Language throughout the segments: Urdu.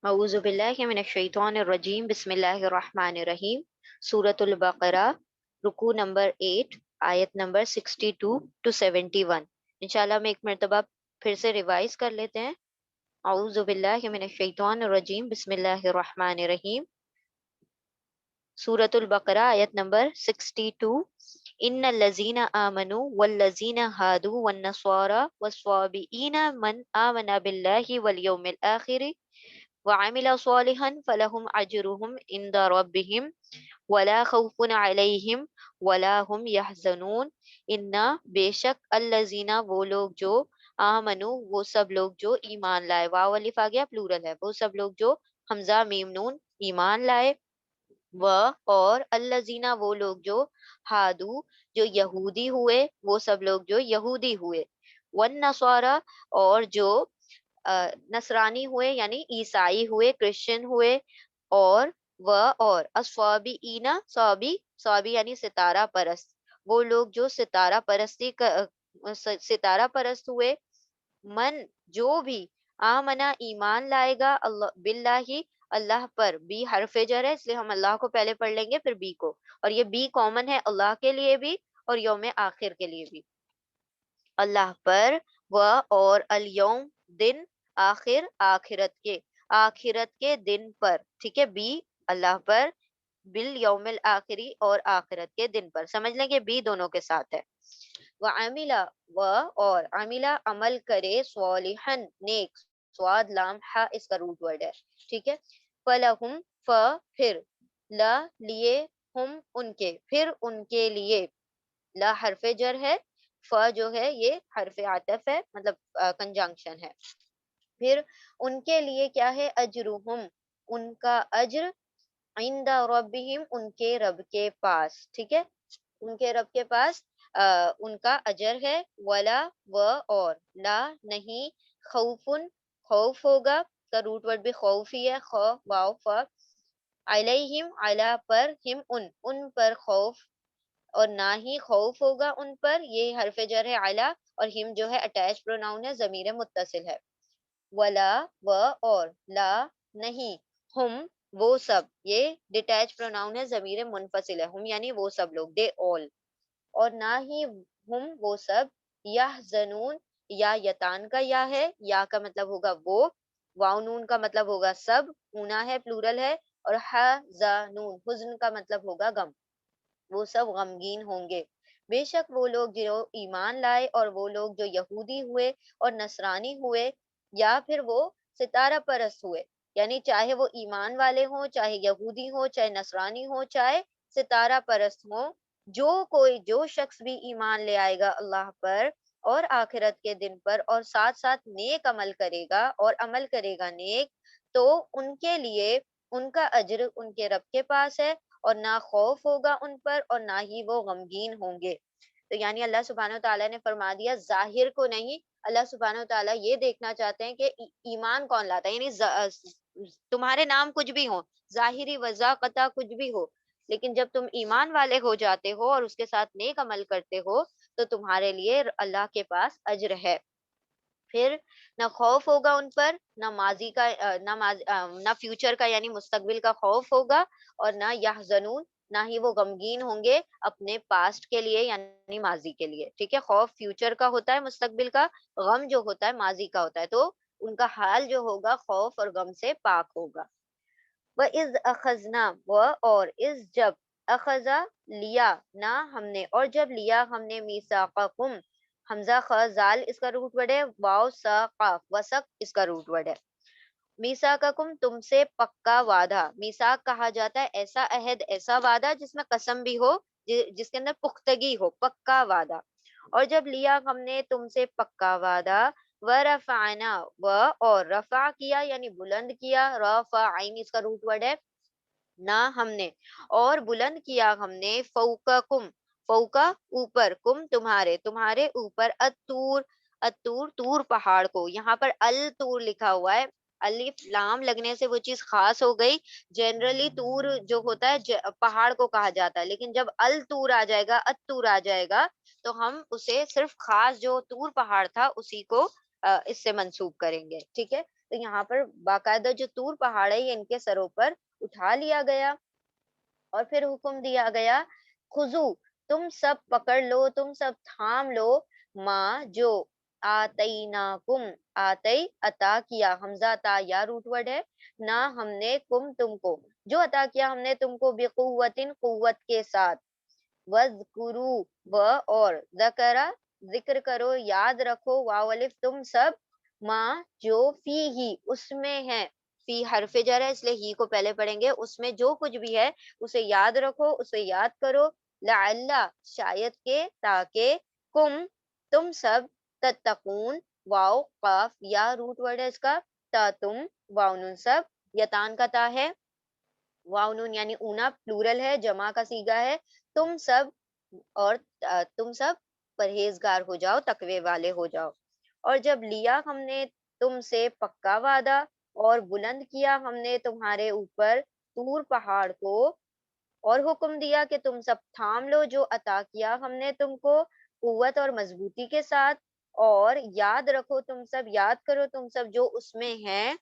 اعوذ باللہ من الشیطان الرجیم، بسم اللہ الرحمن الرحیم۔ سورۃ البقرہ، رکوع نمبر 8، آیت نمبر 62 ٹو 71۔ انشاءاللہ ہم ایک مرتبہ پھر سے ریوائز کر لیتے ہیں۔ اعوذ باللہ من الشیطان الرجیم، بسم اللہ الرحمن الرحیم۔ سورۃ البقرہ، آیت نمبر 62۔ ان الذین آمنوا والذین ہادوا والنصارى والصابئین من آمن باللہ والیوم الآخر وعمل صالحا فلهم اجرهم عند ربهم ولا خوف علیہم ولا هم يحزنون۔ انا بے شک الذین وہ لوگ جو آمنو وہ سب لوگ جو ایمان لائے، واو الف آ گیا پلورل ہے، وہ سب لوگ جو حمزہ میم نون ایمان لائے، و اور الذین وہ لوگ جو ہادو جو یہودی ہوئے، وہ سب لوگ جو یہودی ہوئے، والنصارى اور جو نصرانی ہوئے یعنی عیسائی ہوئے، کرسچن ہوئے، اور و اور اصابئین، صابی یعنی ستارہ پرست، وہ لوگ جو ستارہ پرستی ستارہ پرست ہوئے، من جو بھی آمنا ایمان لائے گا اللہ باللہ اللہ پر، بی حرف جر ہے اس لیے ہم اللہ کو پہلے پڑھ لیں گے پھر بی کو، اور یہ بی کامن ہے اللہ کے لیے بھی اور یوم آخر کے لیے بھی، اللہ پر، و اور الیوم دن، آخر آخرت کے دن پر، ٹھیک ہے، بی اللہ پر، بالیوم الآخری اور آخرت کے دن پر، سمجھ لیں کہ بی دونوں کے ساتھ ہے۔ وعملا و اور عملا عمل کرے، صالحا نیک، سواد لام ہا اس کا روٹ ورڈ ہے، ٹھیک ہے، فلہم پھر، لا لیے، ہم ان کے پھر ان کے لیے، لا حرف جر ہے، جو ہے یہ حرف عطف ہے، مطلب کنجنکشن ہے، پھر ان کے لیے کیا ہے، اجرہم ان کا اجر، عند ربہم ان کے رب کے پاس، ٹھیک ہے، ان کے رب کے پاس ان کا اجر ہے، ولا و اور لا نہیں، خوف خوف ہوگا، کا روٹ ورڈ بھی خوف ہی ہے، خو واو فا، علیہم علی پر، ہم ان پر خوف، اور نہ ہی خوف ہوگا ان پر، یہ حرف جر ہے علی، اور ہم جو ہے اٹیچ پروناؤن ہے، ضمیر متصل ہے، ولا و اور لا نہیں، ہم وہ سب، یہ ڈیٹیچ پروناؤن ہے، ضمیر منفصل ہے، ہم یعنی وہ سب لوگ، دے all، اور نہ ہی ہم وہ سب، یحزنون یا یتان کا یا ہے، یا کا مطلب ہوگا وہ، واو نون کا مطلب ہوگا سب، اونا ہے پلورل ہے، اور حزنون حزن کا مطلب ہوگا غم، وہ سب غمگین ہوں گے، بے شک وہ لوگ جو ایمان لائے اور وہ لوگ جو یہودی ہوئے اور نصرانی ہوئے، یا پھر وہ ستارہ پرست ہوئے، یعنی چاہے وہ ایمان والے ہوں، چاہے یہودی ہوں، چاہے نصرانی ہوں، چاہے ستارہ پرست ہوں، جو شخص بھی ایمان لے آئے گا اللہ پر اور آخرت کے دن پر، اور ساتھ ساتھ نیک عمل کرے گا اور عمل کرے گا نیک، تو ان کے لیے ان کا اجر ان کے رب کے پاس ہے، اور نہ خوف ہوگا ان پر اور نہ ہی وہ غمگین ہوں گے۔ تو یعنی اللہ سبحانہ وتعالیٰ نے فرما دیا ظاہر کو نہیں، اللہ سبحانہ وتعالیٰ یہ دیکھنا چاہتے ہیں کہ ایمان کون لاتا ہے، یعنی تمہارے نام کچھ بھی ہو، ظاہری وضاقتہ کچھ بھی ہو، لیکن جب تم ایمان والے ہو جاتے ہو اور اس کے ساتھ نیک عمل کرتے ہو تو تمہارے لیے اللہ کے پاس اجر ہے، پھر نہ خوف ہوگا ان پر، نہ ماضی کا نہ فیوچر کا یعنی مستقبل کا خوف ہوگا، اور نہ یحزنون نہ ہی وہ غمگین ہوں گے اپنے پاسٹ کے لیے یعنی ماضی کے لیے، ٹھیک ہے، خوف فیوچر کا ہوتا ہے مستقبل کا، غم جو ہوتا ہے ماضی کا ہوتا ہے، تو ان کا حال جو ہوگا خوف اور غم سے پاک ہوگا۔ وَإِذْ أَخَذْنَا اور اس جب، اخذا لیا، نہ ہم نے، اور جب لیا ہم نے، میثاقکم حمزہ خ زال اس کا روٹ ورڈ ہے، واو سا قاف وسق اس کا روٹ ورڈ ہے، میثاقکم تم سے پکا وعدہ، میثاق کہا جاتا ہے ایسا عہد ایسا وعدہ جس میں قسم بھی ہو، جس کے اندر پختگی ہو، پکا وعدہ، اور جب لیا ہم نے تم سے پکا وعدہ، ورفعنا اور رفع کیا یعنی بلند کیا، رفع عین اس کا روٹ ورڈ ہے، نہ ہم نے، اور بلند کیا ہم نے، فوقکم فوقا اوپر، کم تمہارے اوپر، الطور طور پہاڑ کو، یہاں پر الطور لکھا ہوا ہے، الف لام لگنے سے وہ چیز خاص ہو گئی، جنرلی طور جو ہوتا ہے پہاڑ کو کہا جاتا ہے، لیکن جب الطور آ جائے گا، الطور آ جائے گا تو ہم اسے صرف خاص جو طور پہاڑ تھا اسی کو اس سے منسوب کریں گے، ٹھیک ہے، تو یہاں پر باقاعدہ جو طور پہاڑ ہے یہ ان کے سروں پر اٹھا لیا گیا، اور پھر حکم دیا گیا خضو، تم سب پکڑ لو، تم سب تھام لو، ماں جو آتیناکم، آتی عطا کیا، حمزہ تا یا روٹ ورڈ ہے، نہ ہم نے کم تم کو، جو عطا کیا ہم نے تم کو، بقوتن قوت کے ساتھ، وذکرو و اور، ذکرا ذکر کرو، یاد رکھو، واو الف تم سب، ماں جو فی ہی اس میں ہے، فی حرف جر ہے اس لیے ہی کو پہلے پڑھیں گے، اس میں جو کچھ بھی ہے اسے یاد رکھو، اسے یاد کرو، لعل شاید کے، تاکہ، کم تم سب، تتقون واو قاف یا روٹ ورڈ ہے اس کا، تا تم، واو نون سب، یتان کا تا ہے، واو نون یعنی اونا پلورل ہے، جمع کا صیغہ ہے، تم سب، اور تم سب پرہیزگار ہو جاؤ، تقوی والے ہو جاؤ، اور جب لیا ہم نے تم سے پکا وعدہ، اور بلند کیا ہم نے تمہارے اوپر طور پہاڑ کو، اور حکم دیا کہ تم سب تھام لو جو عطا کیا ہم نے تم کو قوت اور مضبوطی کے ساتھ، اور یاد رکھو تم سب، یاد کرو تم سب جو اس میں ہے،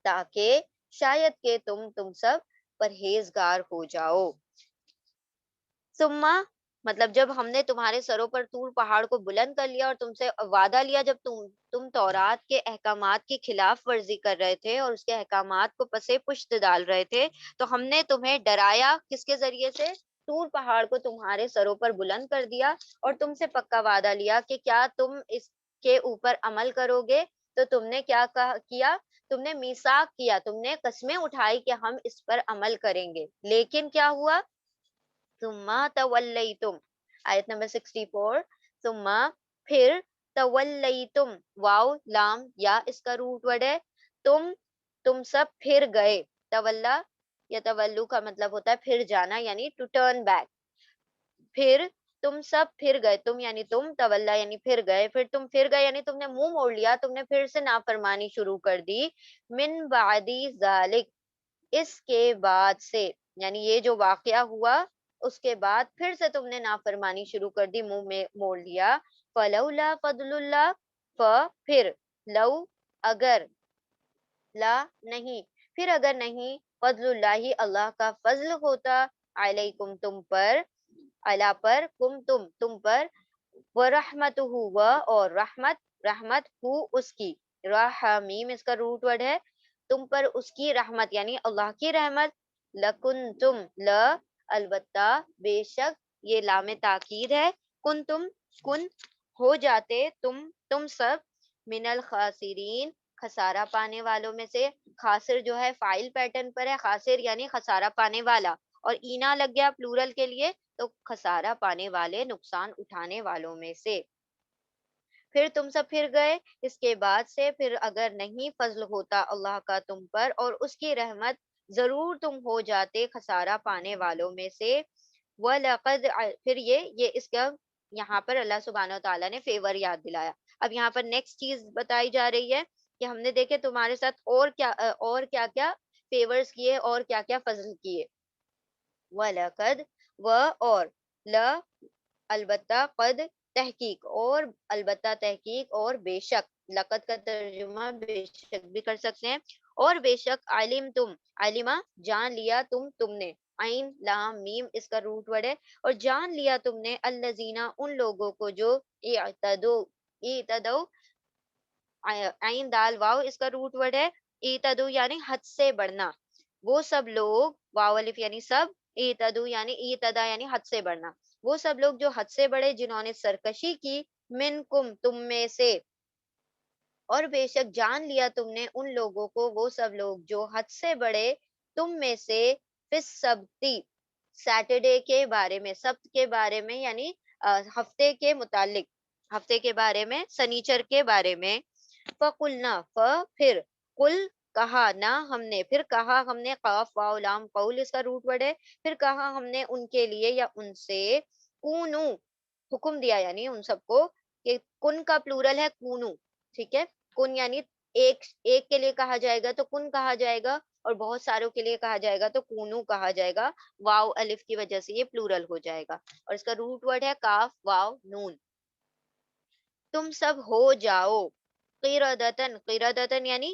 تاکہ شاید کہ تم سب پرہیزگار ہو جاؤ۔ ثم مطلب جب ہم نے تمہارے سروں پر طور پہاڑ کو بلند کر لیا اور تم سے وعدہ لیا، جب تم تورات کے احکامات کی خلاف ورزی کر رہے تھے اور اس کے احکامات کو پسے پشت ڈال رہے تھے، تو ہم نے تمہیں ڈرایا کس کے ذریعے سے؟ طور پہاڑ کو تمہارے سروں پر بلند کر دیا، اور تم سے پکا وعدہ لیا کہ کیا تم اس کے اوپر عمل کرو گے، تو تم نے کیا کیا؟ تم نے میثاق کیا، تم نے قسمیں اٹھائی کہ ہم اس پر عمل کریں گے، لیکن کیا ہوا؟ ثم تولیتم، آیت نمبر 64، ثم پھر، تولیتم، واو لام یا اس کا روٹ ورڈ ہے، تم سب پھر گئے، تولا یا تولو کا مطلب ہوتا ہے پھر جانا، یعنی ٹو ٹرن بیک، پھر تم سب پھر گئے، تم یعنی تم، تولا یعنی پھر گئے، پھر تم پھر گئے یعنی تم نے منہ موڑ لیا، تم نے پھر سے نافرمانی شروع کر دی، من بعدی ذالک، اس کے بعد سے، یعنی یہ جو واقعہ ہوا اس کے بعد پھر سے تم نے نافرمانی شروع کر دی، منہ میں موڑ لیا، فلولا فضل اللہ، پھر، لو اگر، لا نہیں، پھر اگر نہیں، فضل اللہ اللہ کا فضل ہوتا، علیکم تم پر، اللہ پر، تم پر، ورحمتہ و اور رحمت ہو اس کی، رحمیم اس کا روٹ ورڈ ہے، تم پر اس کی رحمت یعنی اللہ کی رحمت، لکنتم، البتہ، بے شک، یہ لام تاکید ہے، کن ہو جاتے تم سب، من الخاسرین، خسارہ پانے والوں میں سے، خاسر جو ہے فائل پیٹرن پر ہے، خاسر یعنی خسارہ پانے والا، اور اینا لگ گیا پلورل کے لیے، تو خسارہ پانے والے، نقصان اٹھانے والوں میں سے، پھر تم سب پھر گئے، اس کے بعد سے، پھر اگر نہیں فضل ہوتا اللہ کا تم پر اور اس کی رحمت، ضرور تم ہو جاتے خسارہ پانے والوں میں سے، وَلَقَدْ، پھر یہ اس کا یہاں پر اللہ سبحانہ و تعالیٰ نے فیور یاد دلایا۔ اب یہاں پر نیکسٹ چیز بتائی جا رہی ہے کہ ہم نے دیکھے تمہارے ساتھ اور کیا کیا فیورز کیے اور کیا کیا فضل کیے، وَلَقَدْ، اور، لا البتہ، قد تحقیق، اور البتہ تحقیق، اور بے شک، لقد کا ترجمہ بے شک بھی کر سکتے ہیں، اور بے شک، علم تم، علمہ جان لیا تم نے، عین لام میم اس کا روٹ ورڈ ہے، اور جان لیا تم نے، الذین ان لوگوں کو جو، اعتدو، عین دال واو اس کا روٹ ورڈ ہے، اعتدو یعنی حد سے بڑھنا، وہ سب لوگ، واو الف یعنی سب، اعتدو یعنی اعتدا یعنی حد سے بڑھنا، وہ سب لوگ جو حد سے بڑھے، جنہوں نے سرکشی کی، منکم تم میں سے، اور بے شک جان لیا تم نے ان لوگوں کو، وہ سب لوگ جو حد سے بڑھے تم میں سے، فس سبتی، سیٹرڈے کے بارے میں، سبت کے بارے میں، یعنی ہفتے کے متعلق، ہفتے کے بارے میں، سنیچر کے بارے میں، فَقُلْنَا، پھر، قل کہا، نہ ہم نے، پھر کہا ہم نے، قاف واو لام قول اس کا روٹ ورڈ ہے، پھر کہا ہم نے ان کے لیے یا ان سے، کونو، حکم دیا یعنی ان سب کو، کہ کن کا پلورل ہے کونو، ٹھیک ہے، کن یعنی ایک کے لیے کہا جائے گا تو کن کہا جائے گا، اور بہت ساروں کے لیے کہا جائے گا تو کونو کہا جائے گا، واو الف کی وجہ سے یہ پلورل ہو جائے گا، اور اس کا روٹ ورڈ ہے کاف واو نون، تم سب ہو جاؤ، قیردتن، قیردتن یعنی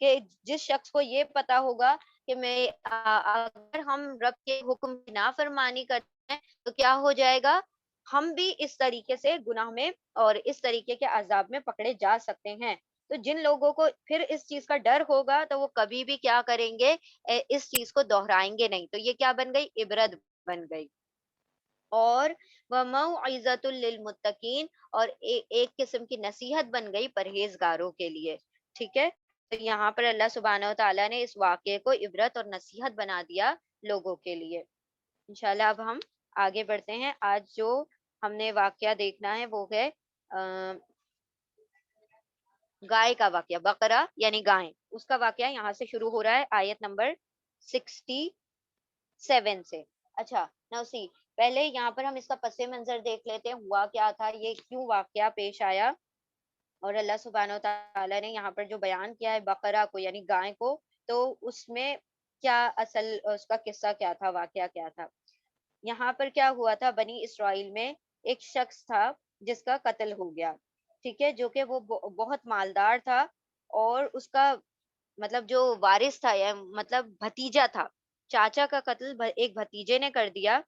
کہ جس شخص کو یہ پتا ہوگا کہ اگر ہم رب کے حکم کی نافرمانی کرتے ہیں تو کیا ہو جائے گا، ہم بھی اس طریقے سے گناہ میں اور اس طریقے کے عذاب میں پکڑے جا سکتے ہیں۔ تو جن لوگوں کو پھر اس چیز کا ڈر ہوگا تو وہ کبھی بھی کیا کریں گے، اس چیز کو دہرائیں گے نہیں۔ تو یہ کیا بن گئی، عبرت بن گئی۔ اور وَمَوْعِظَةٌ لِّلْمُتَّقِينَ، اور ایک قسم کی نصیحت بن گئی پرہیزگاروں کے لیے، ٹھیک ہے۔ تو یہاں پر اللہ سبحانہ و تعالیٰ نے اس واقعے کو عبرت اور نصیحت بنا دیا لوگوں کے لیے۔ انشاءاللہ اب ہم آگے بڑھتے ہیں۔ آج جو ہم نے واقعہ دیکھنا ہے وہ ہے گائے کا واقعہ، بقرہ یعنی گائے، اس کا واقعہ یہاں سے شروع ہو رہا ہے آیت نمبر 67 سے۔ اچھا نو سی، پہلے یہاں پر ہم اس کا پس منظر دیکھ لیتے ہیں، ہوا کیا تھا، یہ کیوں واقعہ پیش آیا، اور اللہ سبحانہ و تعالیٰ نے یہاں پر جو بیان کیا ہے بقرہ کو یعنی گائے کو، تو اس میں کیا اصل اس کا قصہ کیا تھا، واقعہ کیا تھا۔ یہاں پر کیا ہوا تھا، بنی اسرائیل میں ایک شخص تھا جس کا قتل ہو گیا، ٹھیک ہے، جو کہ وہ بہت مالدار تھا، اور اس کا مطلب جو وارث تھا یا مطلب بھتیجا تھا، چاچا کا قتل ایک بھتیجے نے کر دیا،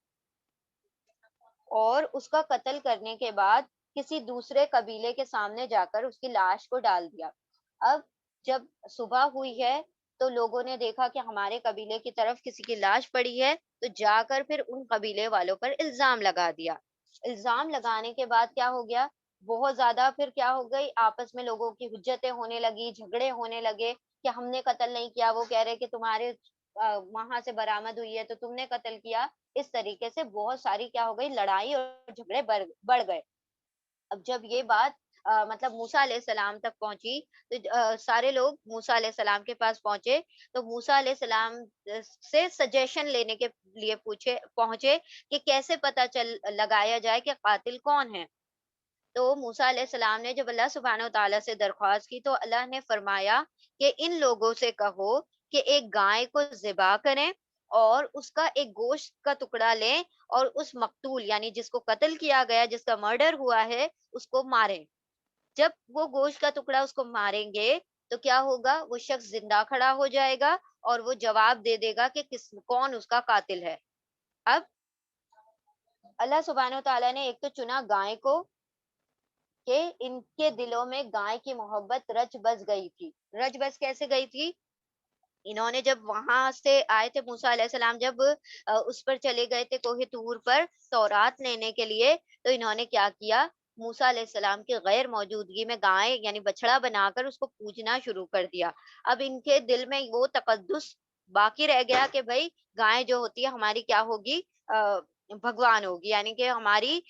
اور اس کا قتل کرنے کے بعد کسی دوسرے قبیلے کے سامنے جا کر اس کی لاش کو ڈال دیا۔ اب جب صبح ہوئی ہے تو لوگوں نے دیکھا کہ ہمارے قبیلے کی طرف کسی کی لاش پڑی ہے، تو جا کر پھر ان قبیلے والوں پر الزام لگا دیا۔ الزام لگانے کے بعد کیا ہو گیا، بہت زیادہ پھر کیا ہو گئی، آپس میں لوگوں کی حجتیں ہونے لگی، جھگڑے ہونے لگے کہ ہم نے قتل نہیں کیا، وہ کہہ رہے کہ تمہارے وہاں سے برآمد ہوئی ہے تو تم نے قتل کیا۔ اس طریقے سے بہت ساری کیا ہو گئی، لڑائی اور جھگڑے بڑھ گئے۔ اب جب یہ بات مطلب موسیٰ علیہ السلام تک پہنچی، تو سارے لوگ موسیٰ علیہ السلام کے پاس پہنچے، تو موسیٰ علیہ السلام سے سجیشن لینے کے لیے پہنچے کہ کیسے پتہ لگایا جائے کہ قاتل کون ہے۔ تو موسیٰ علیہ السلام نے جب اللہ سبحانہ و تعالیٰ سے درخواست کی تو اللہ نے فرمایا کہ ان لوگوں سے کہو کہ ایک گائے کو ذبح کریں اور اس کا ایک گوشت کا ٹکڑا لیں، اور اس مقتول یعنی جس کو قتل کیا گیا، جس کا مرڈر ہوا ہے، اس کو ماریں۔ جب وہ گوشت کا ٹکڑا اس کو ماریں گے تو کیا ہوگا، وہ شخص زندہ کھڑا ہو جائے گا اور وہ جواب دے دے گا کہ کون اس کا قاتل ہے۔ اب اللہ سبحانہ و تعالیٰ نے ایک تو چنا گائے کو، کہ ان کے دلوں میں گائے کی محبت رچ بس گئی تھی۔ رچ بس کیسے گئی تھی، انہوں نے جب وہاں سے آئے تھے، موسیٰ علیہ السلام جب اس پر چلے گئے تھے کوہ طور پر تورات لینے کے لیے، تو انہوں نے کیا کیا، موسیٰ علیہ السلام کی غیر موجودگی میں گائے یعنی بچڑا بنا کر اس کو پوجنا شروع کر دیا۔ اب ان کے دل میں وہ تقدس باقی رہ گیا کہ بھائی گائے جو ہوتی ہے ہماری کیا ہوگی، بھگوان ہوگی، یعنی کہ ہماری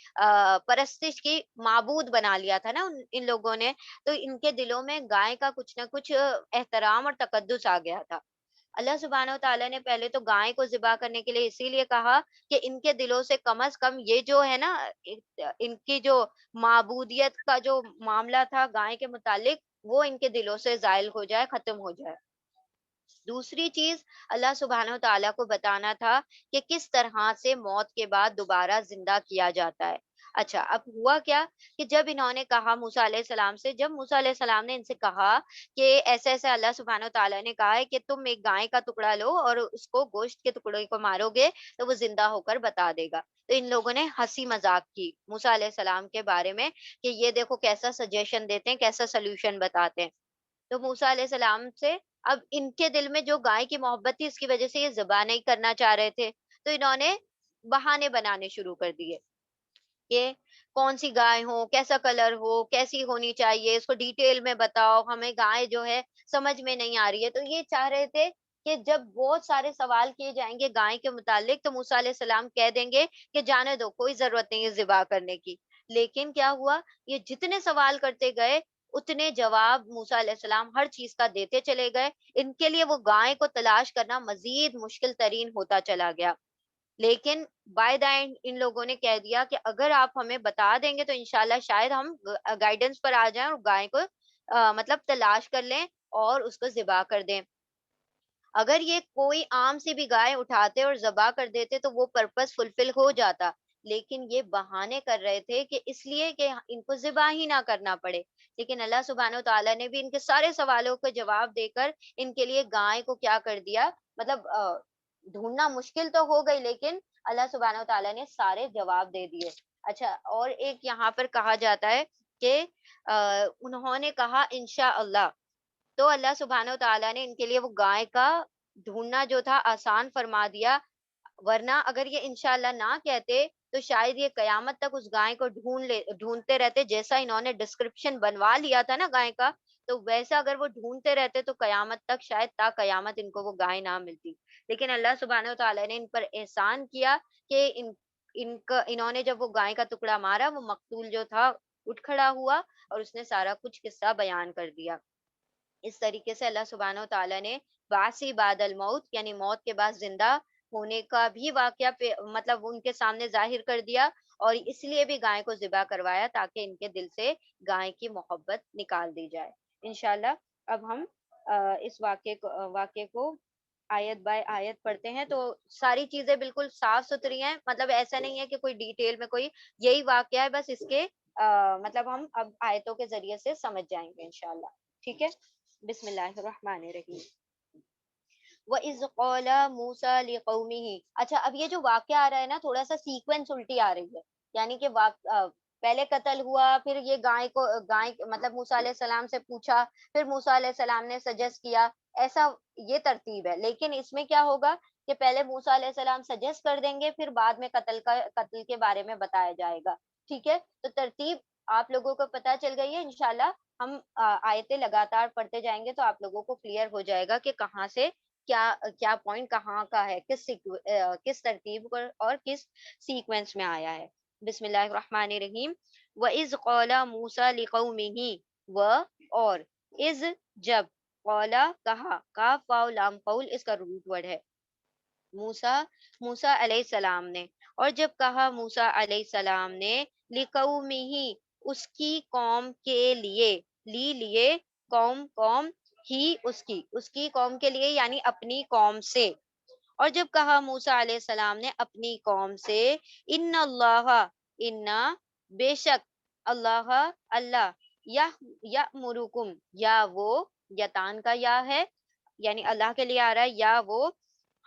پرستش کی معبود بنا لیا تھا نا ان لوگوں نے۔ تو ان کے دلوں میں گائے کا کچھ نہ کچھ احترام اور تقدس آ گیا تھا۔ اللہ سبحانہ و تعالیٰ نے پہلے تو گائے کو ذبح کرنے کے لیے اسی لیے کہا کہ ان کے دلوں سے کم از کم یہ جو ہے نا، ان کی جو معبودیت کا جو معاملہ تھا گائے کے متعلق، وہ ان کے دلوں سے زائل ہو جائے، ختم ہو جائے۔ دوسری چیز اللہ سبحانہ و تعالیٰ کو بتانا تھا کہ کس طرح سے موت کے بعد دوبارہ زندہ کیا جاتا ہے۔ اچھا اب ہوا کیا کہ جب انہوں نے کہا موسیٰ علیہ السلام سے، جب موسیٰ علیہ السلام نے ان سے کہا کہ ایسے ایسے اللہ سبحانہ و تعالیٰ نے کہا ہے کہ تم ایک گائے کا ٹکڑا لو اور اس کو گوشت کے ٹکڑے کو مارو گے تو وہ زندہ ہو کر بتا دے گا، تو ان لوگوں نے ہنسی مذاق کی موسیٰ علیہ السلام کے بارے میں کہ یہ دیکھو کیسا سجیشن دیتے ہیں، کیسا سلوشن بتاتے ہیں۔ تو موسیٰ علیہ السلام سے اب ان کے دل میں جو گائے کی محبت تھی اس کی وجہ سے یہ ذبح نہیں کرنا چاہ رہے تھے، تو انہوں نے بہانے بنانے شروع کر دیے کہ کون سی گائے ہو، کیسا کلر ہو، کیسی ہونی چاہیے، اس کو ڈیٹیل میں بتاؤ، ہمیں گائے جو ہے سمجھ میں نہیں آ رہی ہے۔ تو یہ چاہ رہے تھے کہ جب بہت سارے سوال کیے جائیں گے گائے کے متعلق تو موسیٰ علیہ السلام کہہ دیں گے کہ جانے دو، کوئی ضرورت نہیں ہے ذبح کرنے کی۔ لیکن کیا ہوا، یہ جتنے سوال کرتے گئے اتنے جواب موسیٰ علیہ السلام ہر چیز کا دیتے چلے گئے، ان کے لیے وہ گائے کو تلاش کرنا مزید مشکل ترین ہوتا چلا گیا۔ لیکن بائی دا اینڈ ان لوگوں نے کہہ دیا کہ اگر آپ ہمیں بتا دیں گے تو انشاءاللہ شاید ہم گائیڈنس پر آ جائیں اور گائے کو مطلب تلاش کر لیں اور اس کو ذبح کر دیں۔ اگر یہ کوئی عام سی بھی گائے اٹھاتے اور ذبح کر دیتے تو وہ پرپس فلفل ہو جاتا، لیکن یہ بہانے کر رہے تھے کہ اس لیے کہ ان کو ذبح ہی نہ کرنا پڑے. لیکن اللہ سبحانہ و تعالیٰ نے بھی ان کے سارے سوالوں کا جواب دے کر ان کے لیے گائے کو کیا کر دیا، مطلب ڈھونڈنا مشکل تو ہو گئی، لیکن اللہ سبحانہ و تعالیٰ نے سارے جواب دے دیے. اچھا، اور ایک یہاں پر کہا جاتا ہے کہ انہوں نے کہا انشاء اللہ، تو اللہ سبحانہ و تعالیٰ نے ان کے لیے وہ گائے کا ڈھونڈنا جو تھا آسان فرما دیا. ورنہ اگر یہ انشاءاللہ نہ کہتے تو شاید یہ قیامت تک اس گائے کو ڈھونڈتے رہتے، جیسا انہوں نے ڈسکرپشن بنوا لیا تھا نا گائے کا، تو ویسا اگر وہ ڈھونڈتے رہتے تو قیامت تک، شاید تا قیامت ان کو وہ گائے نہ ملتی. لیکن اللہ سبحانہ و تعالیٰ نے ان پر احسان کیا کہ انہوں نے جب وہ گائے کا ٹکڑا مارا، وہ مقتول جو تھا اٹھ کھڑا ہوا اور اس نے سارا کچھ قصہ بیان کر دیا. اس طریقے سے اللہ سبحانہ و تعالیٰ نے باسی بعد الموت، یعنی موت کے بعد زندہ ہونے کا بھی واقعہ مطلب ان کے سامنے ظاہر کر دیا، اور اس لیے بھی گائے کو ذبح کروایا تاکہ ان کے دل سے گائے کی محبت نکال دی جائے. انشاءاللہ اب ہم اس واقعے کو آیت بائی آیت پڑھتے ہیں. تو ساری چیزیں بالکل صاف ستھری ہیں، مطلب ایسا نہیں ہے کہ کوئی ڈیٹیل میں کوئی یہی واقعہ ہے، بس اس کے مطلب ہم اب آیتوں کے ذریعے سے سمجھ جائیں گے انشاءاللہ. ٹھیک ہے، بسم اللہ الرحمن الرحیم. وَإِذْ قَالَ مُوسَىٰ لِقَوْمِهِ. اچھا، اب یہ جو واقعہ آ رہا ہے نا، تھوڑا سا سیکوینس الٹی آ رہی ہے. یعنی کہ پہلے قتل ہوا، پھر یہ گائے مطلب موسیٰ علیہ السلام سے پوچھا، پھر موسیٰ علیہ السلام نے سجیسٹ کیا، ایسا یہ ترتیب ہے. لیکن اس میں کیا ہوگا کہ پہلے موسیٰ علیہ السلام سجیسٹ کر دیں گے، پھر بعد میں قتل کے بارے میں بتایا جائے گا. ٹھیک ہے، تو ترتیب آپ لوگوں کو پتہ چل گئی ہے. انشاءاللہ ہم آیتیں لگاتار پڑھتے جائیں گے تو آپ لوگوں کو کلیئر ہو جائے گا کہ کہاں سے کیا کیا پوائنٹ کہاں کا ہے، کس ترتیب پر اور کس سیکوینس میں آیا ہے. بسم اللہ الرحمن الرحیم. وَإِذْ قَالَ مُوسَىٰ لِقَوْمِهِ، اور از جب، قولا کہا، کاف واو لام قول اس کا روٹ ورڈ ہے. موسیٰ علیہ السلام نے، اور جب کہا موسیٰ علیہ السلام نے، لِقَوْمِهِ اس کی قوم کے لیے، لیے قوم ہی اس کی قوم کے لیے، یعنی اپنی قوم سے. اور جب کہا موسیٰ علیہ السلام نے اپنی قوم سے، ان اللہ، ان بے شک، اللہ یأمرکم، یا وہ یتان کا یا ہے، یعنی اللہ کے لیے آ رہا ہے، یا وہ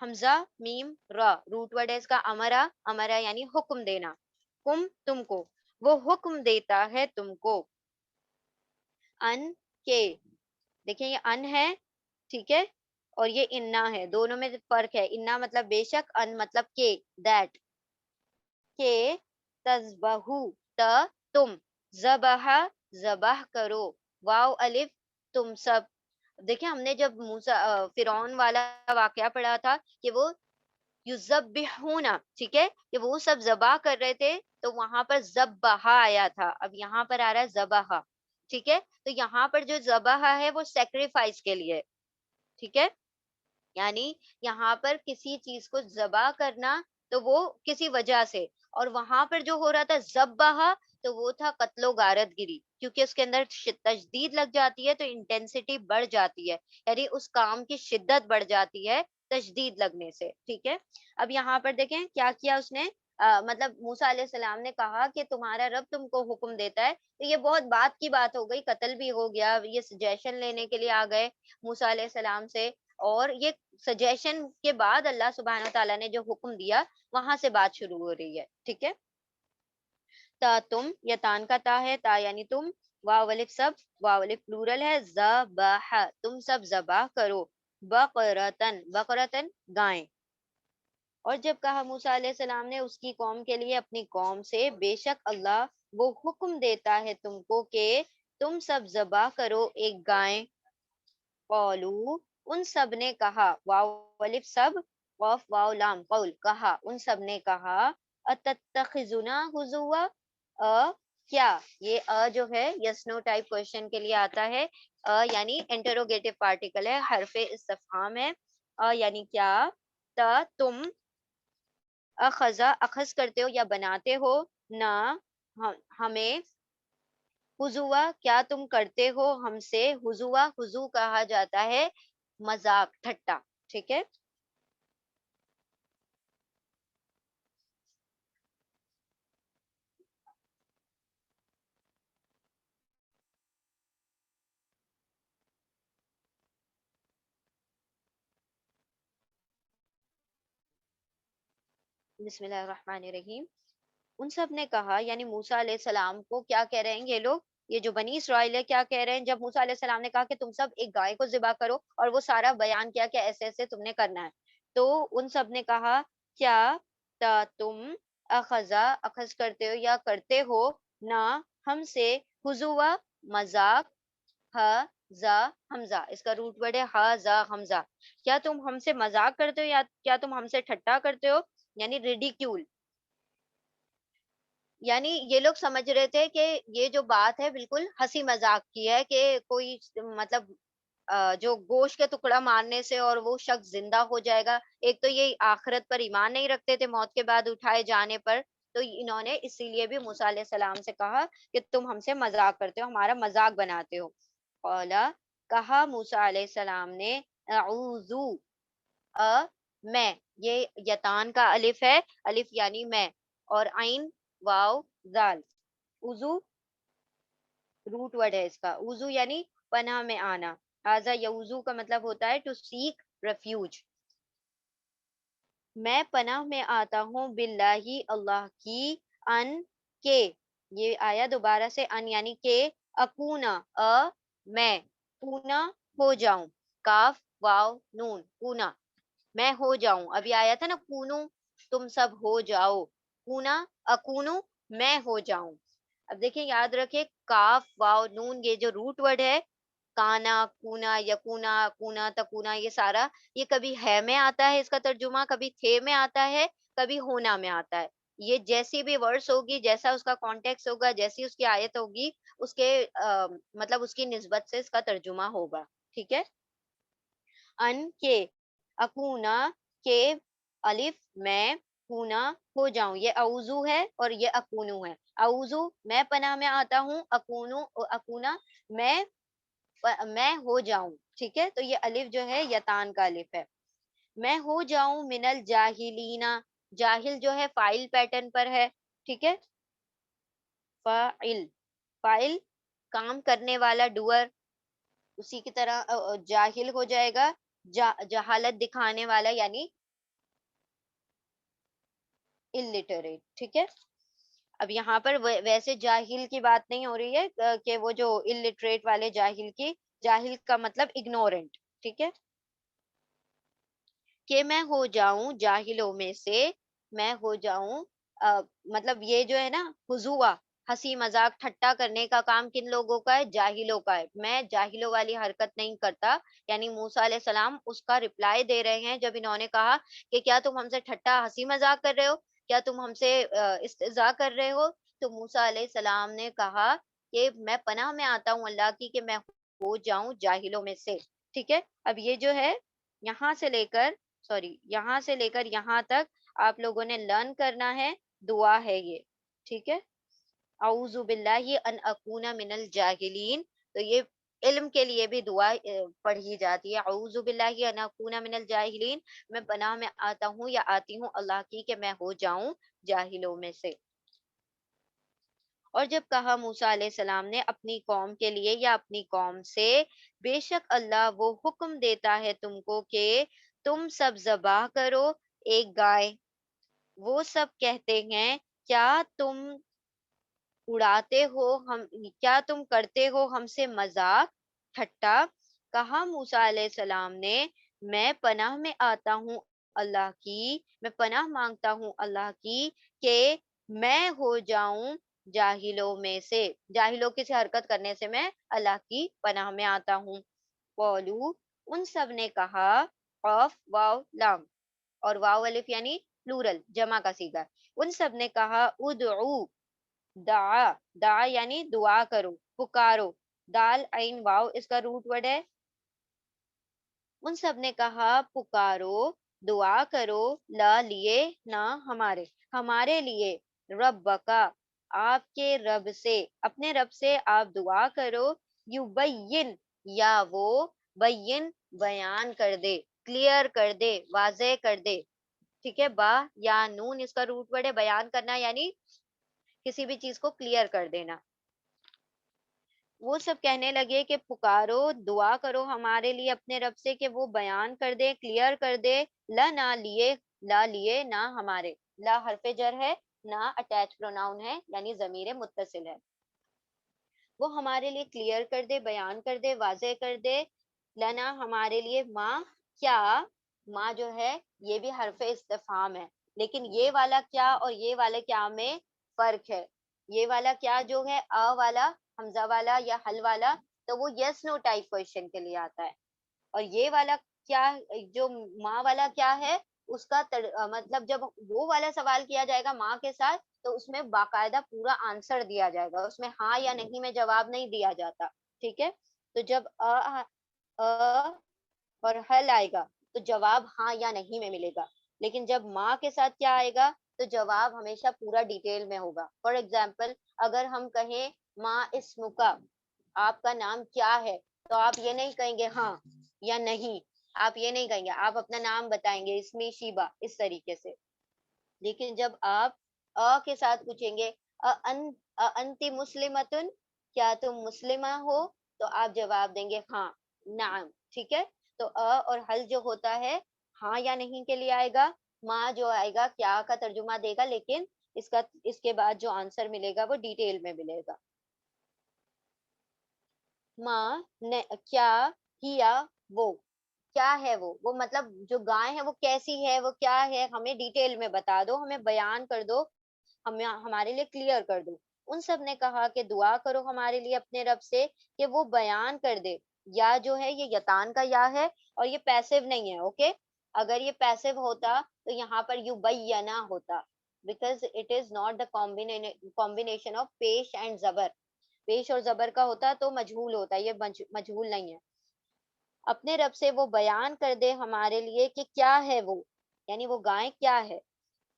حمزہ میم را روٹ ورڈ ہے اس کا، امرا یعنی حکم دینا، تم کو، وہ حکم دیتا ہے تم کو، ان کے، دیکھیں یہ ان ہے، ٹھیک ہے، اور یہ انا ہے، دونوں میں فرق ہے. انا مطلب بے شک، ان مطلب کہ، دیٹ، کہ تذبحو، تم، ذبح کرو، واو الف، تم سب. دیکھیں ہم نے جب فرعون والا واقعہ پڑھا تھا کہ وہ یذبحون، ٹھیک ہے، کہ وہ سب ذبح کر رہے تھے، تو وہاں پر ذبح آیا تھا، اب یہاں پر آ رہا ہے ذبح. ٹھیک ہے، تو یہاں پر جو ذبح ہے وہ سیکریفائس کے لیے. ٹھیک ہے، یعنی یہاں پر کسی چیز کو ذبح کرنا تو وہ کسی وجہ سے، اور وہاں پر جو ہو رہا تھا ذبح، تو وہ تھا قتل و غارت گری، کیونکہ اس کے اندر تشدید لگ جاتی ہے تو انٹینسٹی بڑھ جاتی ہے، یعنی اس کام کی شدت بڑھ جاتی ہے تشدید لگنے سے. ٹھیک ہے، اب یہاں پر دیکھیں کیا کیا اس نے، مطلب موسیٰ علیہ السلام نے کہا کہ تمہارا رب تم کو حکم دیتا ہے، تو یہ بہت بات کی بات ہو گئی، قتل بھی ہو گیا، یہ سجیشن لینے کے لیے آ گئے موسیٰ علیہ السلام سے، اور یہ سجیشن کے بعد اللہ سبحانہ تعالیٰ نے جو حکم دیا وہاں سے بات شروع ہو رہی ہے. ٹھیک ہے، تا تم، یا تان کا تا ہے، تا یعنی تم، واو الف سب، واو الف پلورل ہے، ذبح تم سب ذبح کرو، بقرتن گائیں. اور جب کہا موسیٰ علیہ السلام نے اس کی قوم کے لیے اپنی قوم سے، بے شک اللہ وہ حکم دیتا ہے تم کو کہ تم سب ذبح کرو ایک گائے. قولو ان سب نے کہا، واو الف سب، قاف واو لام قول کہا، ان سب نے کہا، اتتخذنا ہزوا، کیا، یہ جو ہے یس نو ٹائپ کوشچن کے لیے آتا ہے، یعنی انٹروگیٹو پارٹیکل ہے، حرف استفہام ہے. یعنی کیا، تم اخذ کرتے ہو یا بناتے ہو، نہ ہمیں، حضوا کیا تم کرتے ہو ہم سے، حضو کہا جاتا ہے مذاق، ٹھٹا. ٹھیک ہے، بسم اللہ الرحمن الرحیم. ان سب نے کہا، یعنی موسیٰ علیہ السلام کو کیا کہہ رہے ہیں یہ لوگ، یہ جو بنی اسرائیل ہے کیا کہہ رہے ہیں، جب موسیٰ علیہ السلام نے کہا کہ تم سب ایک گائے کو ذبح کرو اور وہ سارا بیان کیا کہ ایسے ایسے تم نے کرنا ہے، تو ان سب نے کہا کیا تم اخذ کرتے ہو یا کرتے ہو نہ ہم سے حضوا مذاق، زا حمزہ اس کا روٹ ورڈ ہے زا حمزہ، کیا تم ہم سے مذاق کرتے ہو یا کیا تم ہم سے ٹھٹا کرتے ہو، یعنی ریڈیکیول. یعنی یہ لوگ سمجھ رہے تھے کہ یہ جو بات ہے بالکل ہنسی مذاق کی ہے کہ کوئی مطلب جو گوشت کے ٹکڑا مارنے سے اور وہ شخص زندہ ہو جائے گا. ایک تو یہ آخرت پر ایمان نہیں رکھتے تھے موت کے بعد اٹھائے جانے پر، تو انہوں نے اسی لیے بھی موسیٰ علیہ السلام سے کہا کہ تم ہم سے مذاق کرتے ہو، ہمارا مذاق بناتے ہو. قالا کہا موسیٰ علیہ السلام نے اعوذ میں، یہ یتان کا الف ہے، الف یعنی میں، اور عین واو زال، وضو روٹ ورڈ ہے اس کا، وضو یعنی پناہ میں آنا. ہاذا یوزو کا مطلب ہوتا ہے ٹو سیک ریفیوج. میں پناہ میں آتا ہوں باللہ اللہ کی، ان کے، یہ آیا دوبارہ سے ان یعنی کہ، اکونا میں، پونا ہو جاؤں، کاف واو نون پونا میں ہو جاؤں. ابھی آیا تھا نا کونو تم سب ہو جاؤ، کونا اکونو میں ہو جاؤں. اب دیکھیں یاد رکھیں کاف واو نون یہ جو روٹ ورڈ ہے، کانا کونا یکونا کونا تکونا، یہ سارا یہ کبھی ہے میں آتا ہے اس کا ترجمہ، کبھی تھے میں آتا ہے، کبھی ہونا میں آتا ہے. یہ جیسی بھی ورڈس ہوگی، جیسا اس کا کانٹیکس ہوگا، جیسی اس کی آیت ہوگی، اس کے مطلب اس کی نسبت سے اس کا ترجمہ ہوگا. ٹھیک ہے. ان کے، اکونا کے، الف میں، کونا ہو جاؤں، یہ اوزو ہے اور یہ اکونو ہے. اوزو میں پناہ میں آتا ہوں، اکونو اکونا میں میں ہو جاؤں. ٹھیک ہے. تو یہ الف جو ہے یتان کا الف ہے. میں ہو جاؤں من الجاہلینا، جاہل جو ہے فائل پیٹرن پر ہے. ٹھیک ہے. فائل، فائل کام کرنے والا ڈوئر، اسی کی طرح جاہل ہو جائے گا جہالت دکھانے والا یعنی illiterate. ٹھیک ہے. اب یہاں پر ویسے جاہل کی بات نہیں ہو رہی ہے کہ وہ جو illiterate والے جاہل کی، جاہل کا مطلب ignorant. ٹھیک ہے. کہ میں ہو جاؤں جاہلوں میں سے، میں ہو جاؤں مطلب یہ جو ہے نا حضوا، ہنسی مذاق ٹھٹا کرنے کا کام کن لوگوں کا ہے، جاہلوں کا ہے. میں جاہلوں والی حرکت نہیں کرتا. یعنی موسیٰ علیہ السلام اس کا رپلائی دے رہے ہیں جب انہوں نے کہا کہ کیا تم ہم سے ٹھٹا ہنسی مذاق کر رہے ہو، کیا تم ہم سے استہزاء کر رہے ہو. تو موسیٰ علیہ السلام نے کہا کہ میں پناہ میں آتا ہوں اللہ کی کہ میں ہو جاؤں جاہلوں میں سے. ٹھیک ہے. اب یہ جو ہے یہاں سے لے کر یہاں سے لے کر یہاں تک آپ لوگوں نے لرن کرنا ہے، دعا ہے یہ. ٹھیک ہے. اعوذ باللہ ان اکون من الجاہلین، تو یہ علم کے لیے بھی دعا پڑھی جاتی ہے. اعوذ باللہ ان اکون من الجاہلین، میں پناہ میں آتا ہوں یا آتی ہوں اللہ کی کہ میں ہو جاؤں جاہلوں میں سے. اور جب کہا موسیٰ علیہ السلام نے اپنی قوم کے لیے یا اپنی قوم سے، بے شک اللہ وہ حکم دیتا ہے تم کو کہ تم سب ذبح کرو ایک گائے. وہ سب کہتے ہیں کیا تم اڑاتے ہو کیا تم کرتے ہو ہم سے مذاق ٹھٹا. کہا موسیٰ علیہ السلام نے میں پناہ میں آتا ہوں اللہ کی، میں پناہ مانگتا ہوں اللہ کی کہ میں ہو جاؤں جاہلوں میں سے، جاہلوں کی سے حرکت کرنے سے میں اللہ کی پناہ میں آتا ہوں. قولو ان سب نے کہا، قاف واو لام اور واو الف یعنی پلورل جمع کا صیغہ، ان سب نے کہا ادعو، دعا، دعا یعنی دعا کرو پکارو، دال عین واو اس کا روٹ ورڈ ہے. ان سب نے کہا پکارو دعا کرو، لا لیے نہ ہمارے، ہمارے لیے، رب کا آپ کے رب سے، اپنے رب سے آپ دعا کرو، یبین یا وہ بین بیان کر دے، کلیئر کر دے، واضح کر دے. ٹھیک ہے. با یا نون اس کا روٹ ورڈ ہے، بیان کرنا یعنی کسی بھی چیز کو کلیئر کر دینا. وہ سب کہنے لگے کہ پکارو دعا کرو ہمارے لیے اپنے رب سے کہ وہ بیان کر دے، کلیئر کر دے، لا نہ لیے، لا لیے نہ ہمارے، لا حرف جر ہے، نہ اٹیچ پروناؤن ہے یعنی ضمیر متصل ہے. وہ ہمارے لیے کلیئر کر دے، بیان کر دے، واضح کر دے. لنا ہمارے لیے، ماں کیا. ماں جو ہے یہ بھی حرف استفہام ہے، لیکن یہ والا کیا اور یہ والے کیا میں فرق ہے. یہ والا کیا جو ہے والا، حمزہ والا یا حل والا، تو وہ یس نو ٹائپ کوشچن کے لیے آتا ہے. اور یہ والا کیا، جو ماں والا کیا ہے، اس کا مطلب جب وہ والا سوال کیا جائے گا ماں کے ساتھ، تو اس میں باقاعدہ پورا آنسر دیا جائے گا، اس میں ہاں یا نہیں میں جواب نہیں دیا جاتا. ٹھیک ہے. تو جب اور حل آئے گا تو جواب ہاں یا نہیں میں ملے گا. لیکن جب ماں کے ساتھ کیا آئے گا تو جواب ہمیشہ پورا ڈیٹیل میں ہوگا. فار ایگزامپل اگر ہم کہیں ماں اسم کا، آپ کا نام کیا ہے، تو آپ یہ نہیں کہیں گے ہاں یا نہیں، آپ یہ نہیں کہیں گے، آپ اپنا نام بتائیں گے اسمی شیبہ اس طریقے سے. لیکن جب آپ کے ساتھ پوچھیں گے انتی مسلمتن، کیا تم مسلمہ ہو، تو آپ جواب دیں گے ہاں، نعم. ٹھیک ہے. تو اور حل جو ہوتا ہے ہاں یا نہیں کے لیے آئے گا، ماں جو آئے گا کیا کا ترجمہ دے گا، لیکن اس کے بعد جو آنسر ملے گا وہ ڈیٹیل میں ملے گا. ماں کیا کیا وہ، کیا ہے وہ مطلب جو گائے ہے وہ کیسی ہے، وہ کیا ہے، ہمیں ڈیٹیل میں بتا دو، ہمیں بیان کر دو، ہمیں ہمارے لیے کلیئر کر دو. ان سب نے کہا کہ دعا کرو ہمارے لیے اپنے رب سے کہ وہ بیان کر دے. یا جو ہے یہ یتان کا یا ہے اور یہ پیسو نہیں ہے. اوکے. اگر یہ پیسو ہوتا تو یہاں پر یبینہ ہوتا، because it is not the combination of پیش اینڈ زبر. پیش اور زبر کا ہوتا تو مجہول ہوتا، یہ مجہول نہیں ہے. اپنے رب سے وہ بیان کر دے ہمارے لیے کہ کیا ہے وہ، یعنی وہ گائے کیا ہے.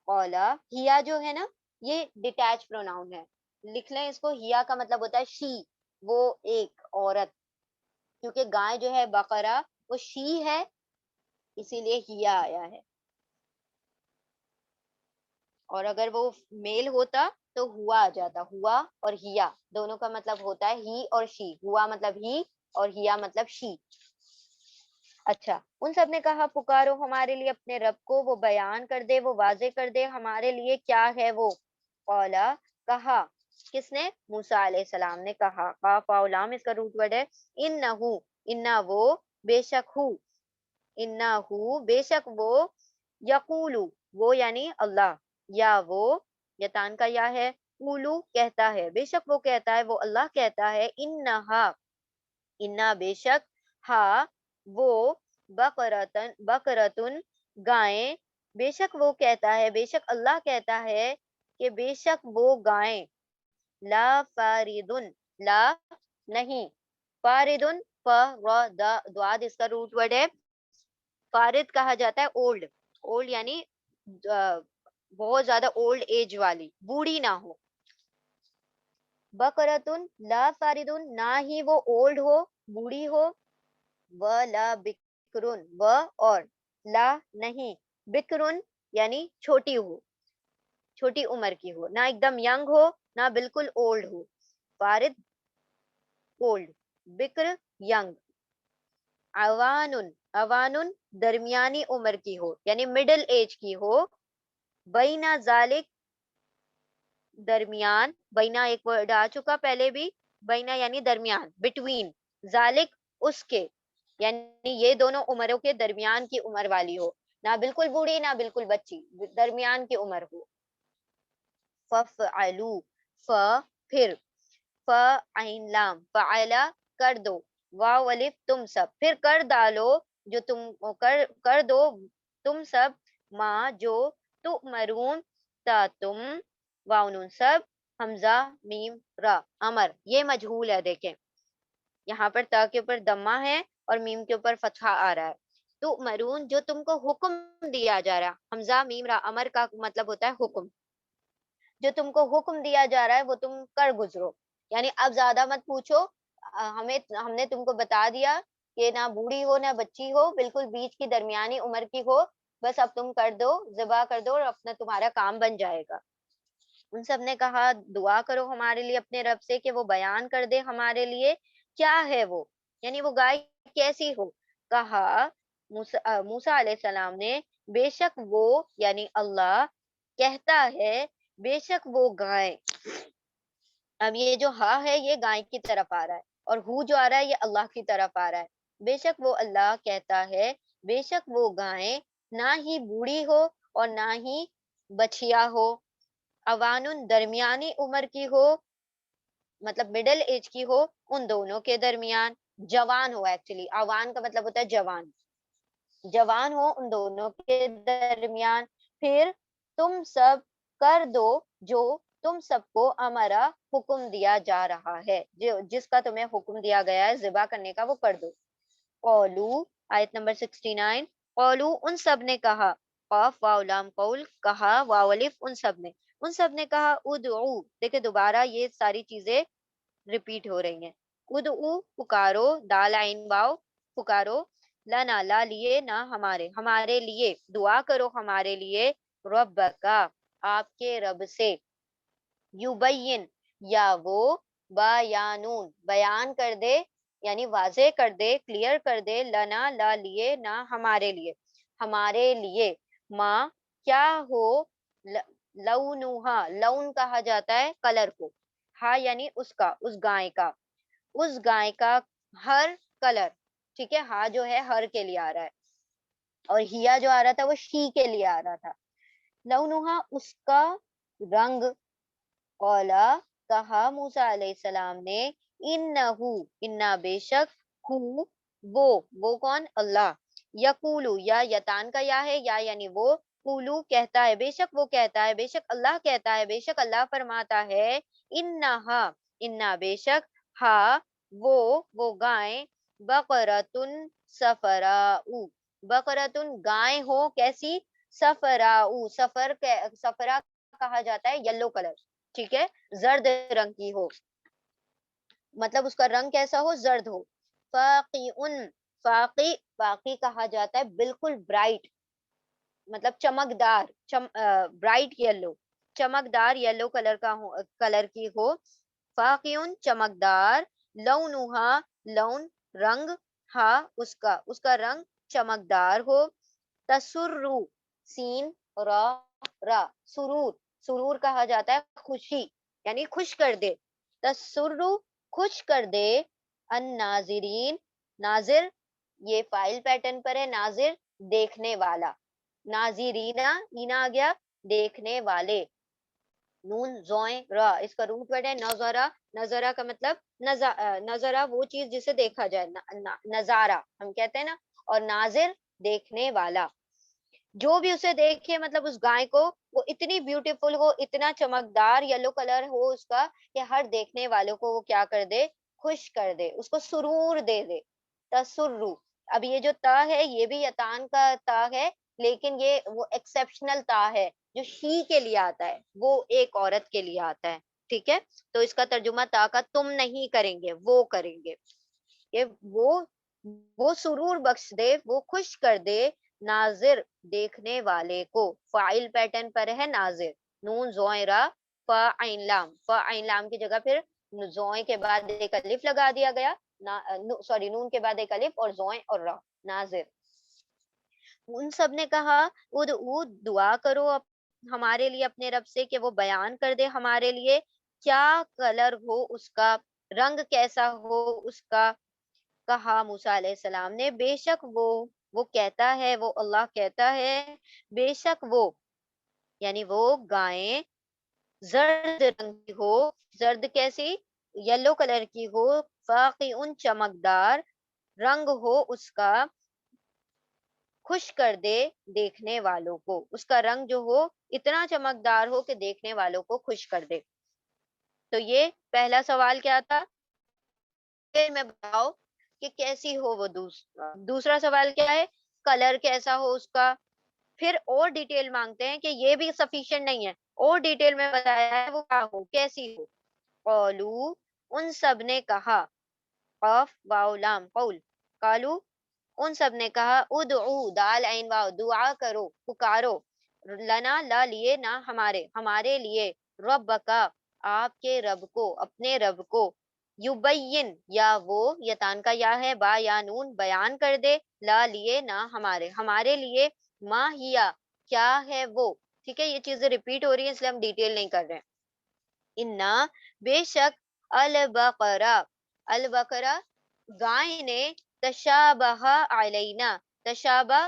اولا ہیا جو ہے نا، یہ ڈیٹیچ پروناؤن ہے. لکھ لیں اس کو، ہیا کا مطلب ہوتا ہے شی، وہ ایک عورت. کیونکہ گائے جو ہے بقرہ وہ شی ہے، اسی لیے ہیا آیا ہے. اور اگر وہ میل ہوتا تو ہوا آ جاتا. ہوا اور ہیا دونوں کا مطلب ہوتا ہے ہی اور شی. ہوا مطلب ہی اور ہیا مطلب شی. اچھا. ان سب نے کہا پکارو ہمارے لیے اپنے رب کو، وہ بیان کر دے، وہ واضح کر دے ہمارے لیے کیا ہے وہ. اولا کہا، کس نے؟ موسیٰ علیہ السلام نے کہا. قاف واو لام اس کا روٹ ورڈ ہے. انہو، انہ وہ، بے شک ہو، انہو بے شک وہ، یقولو وہ یعنی اللہ، یا وہ یتان کا یا ہے، قولو کہتا ہے، بے شک وہ کہتا ہے، وہ اللہ کہتا ہے. انہا، انہا بے شک، ہا وہ، بقرتن گائیں، بے شک وہ کہتا ہے، بے شک اللہ کہتا ہے کہ بے شک وہ گائیں. لا فاردن، لا نہیں، فاردن، دواد اس کا روٹ ورڈ ہے. فارد کہا جاتا ہے اولڈ، اولڈ یعنی بہت زیادہ اولڈ ایج والی، بوڑھی نہ ہو. بقرتن لا فاردن، نہ ہی وہ اولڈ ہو، بوڑھی ہو. لا بکرن، اور لا نہیں، بکرن یعنی چھوٹی ہو، چھوٹی عمر کی ہو، نہ ایک دم ینگ ہو نہ بالکل اولڈ ہو. فارد اولڈ، بکر ینگ. اوانن، اوانن درمیانی عمر کی ہو یعنی مڈل ایج کی ہو. بینا ذالک درمیان، بینا ایک ورڈ آ چکا پہلے بھی، بینا یعنی درمیان، بٹوین، ذالک اس کے، یعنی یہ دونوں عمروں کے درمیان کی عمر والی ہو، نہ بالکل بوڑھی نہ بالکل بچی، درمیان کی عمر ہو. ففعلوا، پھر، عین لام فعلا کر دو، واو الف تم سب، پھر کر ڈالو، جو تم کر دو تم سب، ماں جو، تؤمرون تا تم، واو نون سب، حمزہ میم را امر، یہ مجہول ہے. دیکھیں یہاں پر تا کے اوپر دمہ ہے اور میم کے اوپر فتحہ آ رہا ہے. تؤمرون جو تم کو حکم دیا جا رہا، حمزہ میم را امر کا مطلب ہوتا ہے حکم. جو تم کو حکم دیا جا رہا ہے وہ تم کر گزرو، یعنی اب زیادہ مت پوچھو. ہم نے تم کو بتا دیا کہ نہ بوڑھی ہو نہ بچی ہو، بالکل بیچ کی درمیانی عمر کی ہو، بس اب تم کر دو، ذبح کر دو اور اپنا تمہارا کام بن جائے گا. ان سب نے کہا دعا کرو ہمارے لیے اپنے رب سے کہ وہ بیان کر دے ہمارے لیے کیا ہے وہ، یعنی وہ گائے کیسی ہو. کہا موسیٰ علیہ السلام نے، بے شک وہ یعنی اللہ، کہتا ہے بے شک وہ گائے. اب یہ جو ہا ہے یہ گائے کی طرف آ رہا ہے، اور ہو جو آ رہا ہے یہ اللہ کی طرف آ رہا ہے. بے شک وہ اللہ کہتا ہے، بے شک وہ گائے نہ ہی بوڑھی ہو اور نہ ہی بچیا ہو، اوان درمیانی عمر کی ہو، مطلب مڈل ایج کی ہو، ان دونوں کے درمیان. جوان ہو، ایکچولی اوان کا مطلب ہوتا ہے جوان، جوان ہو ان دونوں کے درمیان. پھر تم سب کر دو جو تم سب کو ہمارا حکم دیا جا رہا ہے، جو جس کا تمہیں حکم دیا گیا ہے ذبح کرنے کا وہ کر دو. قولو، آیت نمبر 69. قولو ان سب نے کہا، قاف واو لام قول، کہا واو الف ان سب نے، ان سب نے کہا ادعو. دیکھیں دوبارہ یہ ساری چیزیں ریپیٹ ہو رہی ہیں. ادعو پکارو، دال عین واو پکارو، لنا لا لیے نہ ہمارے، ہمارے لیے دعا کرو، ہمارے لیے، رب کا آپ کے رب سے، یبین یا وہ، بیانون بیان کر دے، یعنی واضح کر دے، کلیئر کر دے، لنا لا لیے نہ ہمارے لیے، ہمارے لیے، ماں کیا ہو، لونہا لون کہا جاتا ہے کلر کو، ہاں یعنی اس کا، اس گائے کا، اس گائے کا ہر کلر. ٹھیک ہے، ہاں جو ہے ہر کے لیے آ رہا ہے، اور ہیا جو آ رہا تھا وہ شی کے لیے آ رہا تھا. لونہا اس کا رنگ، قولا کہا موسیٰ علیہ السلام نے، انہو انا بے شک، ہو وہ کون، اللہ، یقولو یا یتان کا یا ہے، یا یعنی وہ، قولو کہتا ہے، بے شک وہ کہتا ہے، بے شک اللہ کہتا ہے، بے شک اللہ فرماتا ہے، انہا انا بے شک، ہاں وہ گائیں، بقرتن صفراء، بقرتن گائیں ہو کیسی، صفراء صفرا کہا جاتا ہے یلو کلر. ٹھیک ہے، زرد رنگ کی ہو، مطلب اس کا رنگ کیسا ہو، زرد ہو. فاقی فاقی فاقی کہا جاتا ہے بالکل برائٹ، مطلب چمکدار، برائٹ یلو، چمکدار یلو کلر کا ہو، کلر کی ہو. فاقیون چمکدار، لونہا لون رنگ، ہاں اس کا رنگ چمکدار ہو. تسرو سین را را سرور، سرور کہا جاتا ہے خوشی، یعنی خوش کر دے. تسرو خوش کر دے، الناظرین ناظر، یہ فائل پیٹرن پر ہے، ناظر دیکھنے والا، ناظرینا اینا آ گیا دیکھنے والے. نون زوئیں را اس کا روٹ ورڈ ہے نظرا، نظرا کا مطلب نظرا وہ چیز جسے دیکھا جائے، نظارہ ہم کہتے ہیں نا، اور ناظر دیکھنے والا، جو بھی اسے دیکھے، مطلب اس گائے کو، وہ اتنی بیوٹیفل ہو، اتنا چمکدار یلو کلر ہو اس کا، کہ ہر دیکھنے والوں کو وہ کیا کر دے، خوش کر دے، اس کو سرور دے دے. تسرو، اب یہ جو تا ہے یہ بھی یتان کا تا ہے، لیکن یہ وہ ایکسپشنل تا ہے جو شی کے لیے آتا ہے، وہ ایک عورت کے لیے آتا ہے. ٹھیک ہے، تو اس کا ترجمہ تا کا تم نہیں کریں گے، وہ کریں گے. یہ وہ سرور بخش دے، وہ خوش کر دے، ناظر دیکھنے والے کو، فائل پیٹرن پر ہے ناظر. نون زوئیں را فعین لام، فعین لام کی جگہ پھر زوئیں کے بعد ایک الف لگا دیا گیا، سوری نون کے بعد ایک الف اور زوئیں اور را، ناظر. ان سب نے کہا ادعو دعا کرو ہمارے لیے اپنے رب سے، کہ وہ بیان کر دے ہمارے لیے کیا کلر ہو اس کا، رنگ کیسا ہو اس کا. کہا موسیٰ علیہ السلام نے، بے شک وہ کہتا ہے، وہ اللہ کہتا ہے، بے شک وہ، یعنی وہ گائیں زرد رنگ کی ہو، زرد کیسی، یلو کلر کی ہو، فاقی ان چمکدار رنگ ہو اس کا، خوش کر دے دیکھنے والوں کو، اس کا رنگ جو ہو اتنا چمکدار ہو کہ دیکھنے والوں کو خوش کر دے. تو یہ پہلا سوال کیا تھا، پھر میں بتاؤ کہ کیسی ہو وہ. دوسرا سوال کیا ہے، کلر کیسا ہو اس کا. پھر اور ڈیٹیل مانگتے ہیں کہ یہ بھی سفیشینٹ نہیں ہے، اور ڈیٹیل میں بتایا ہے وہ کیا ہو، کیسی ہو. قولو ان سب نے کہا، قاف واو لام قول، قالو ان سب نے کہا، ادعو دال عین واو دعا کرو، پکارو، لنا لا لیے نہ ہمارے، ہمارے لیے، رب کا آپ کے رب کو، اپنے رب کو، یبین یا وہ، یتان کا یا ہے، با یا نون بیان کر دے، لا لیے نہ ہمارے، ہمارے لیے، ما ہیا کیا ہے وہ، ٹھیک ہے، یہ چیزیں ریپیٹ ہو رہی ہیں اس لیے ہم ڈیٹیل نہیں کر رہے ہیں. انا بے شک البقرہ، البقرہ گائے نے، تشابہ علینا، تشابہ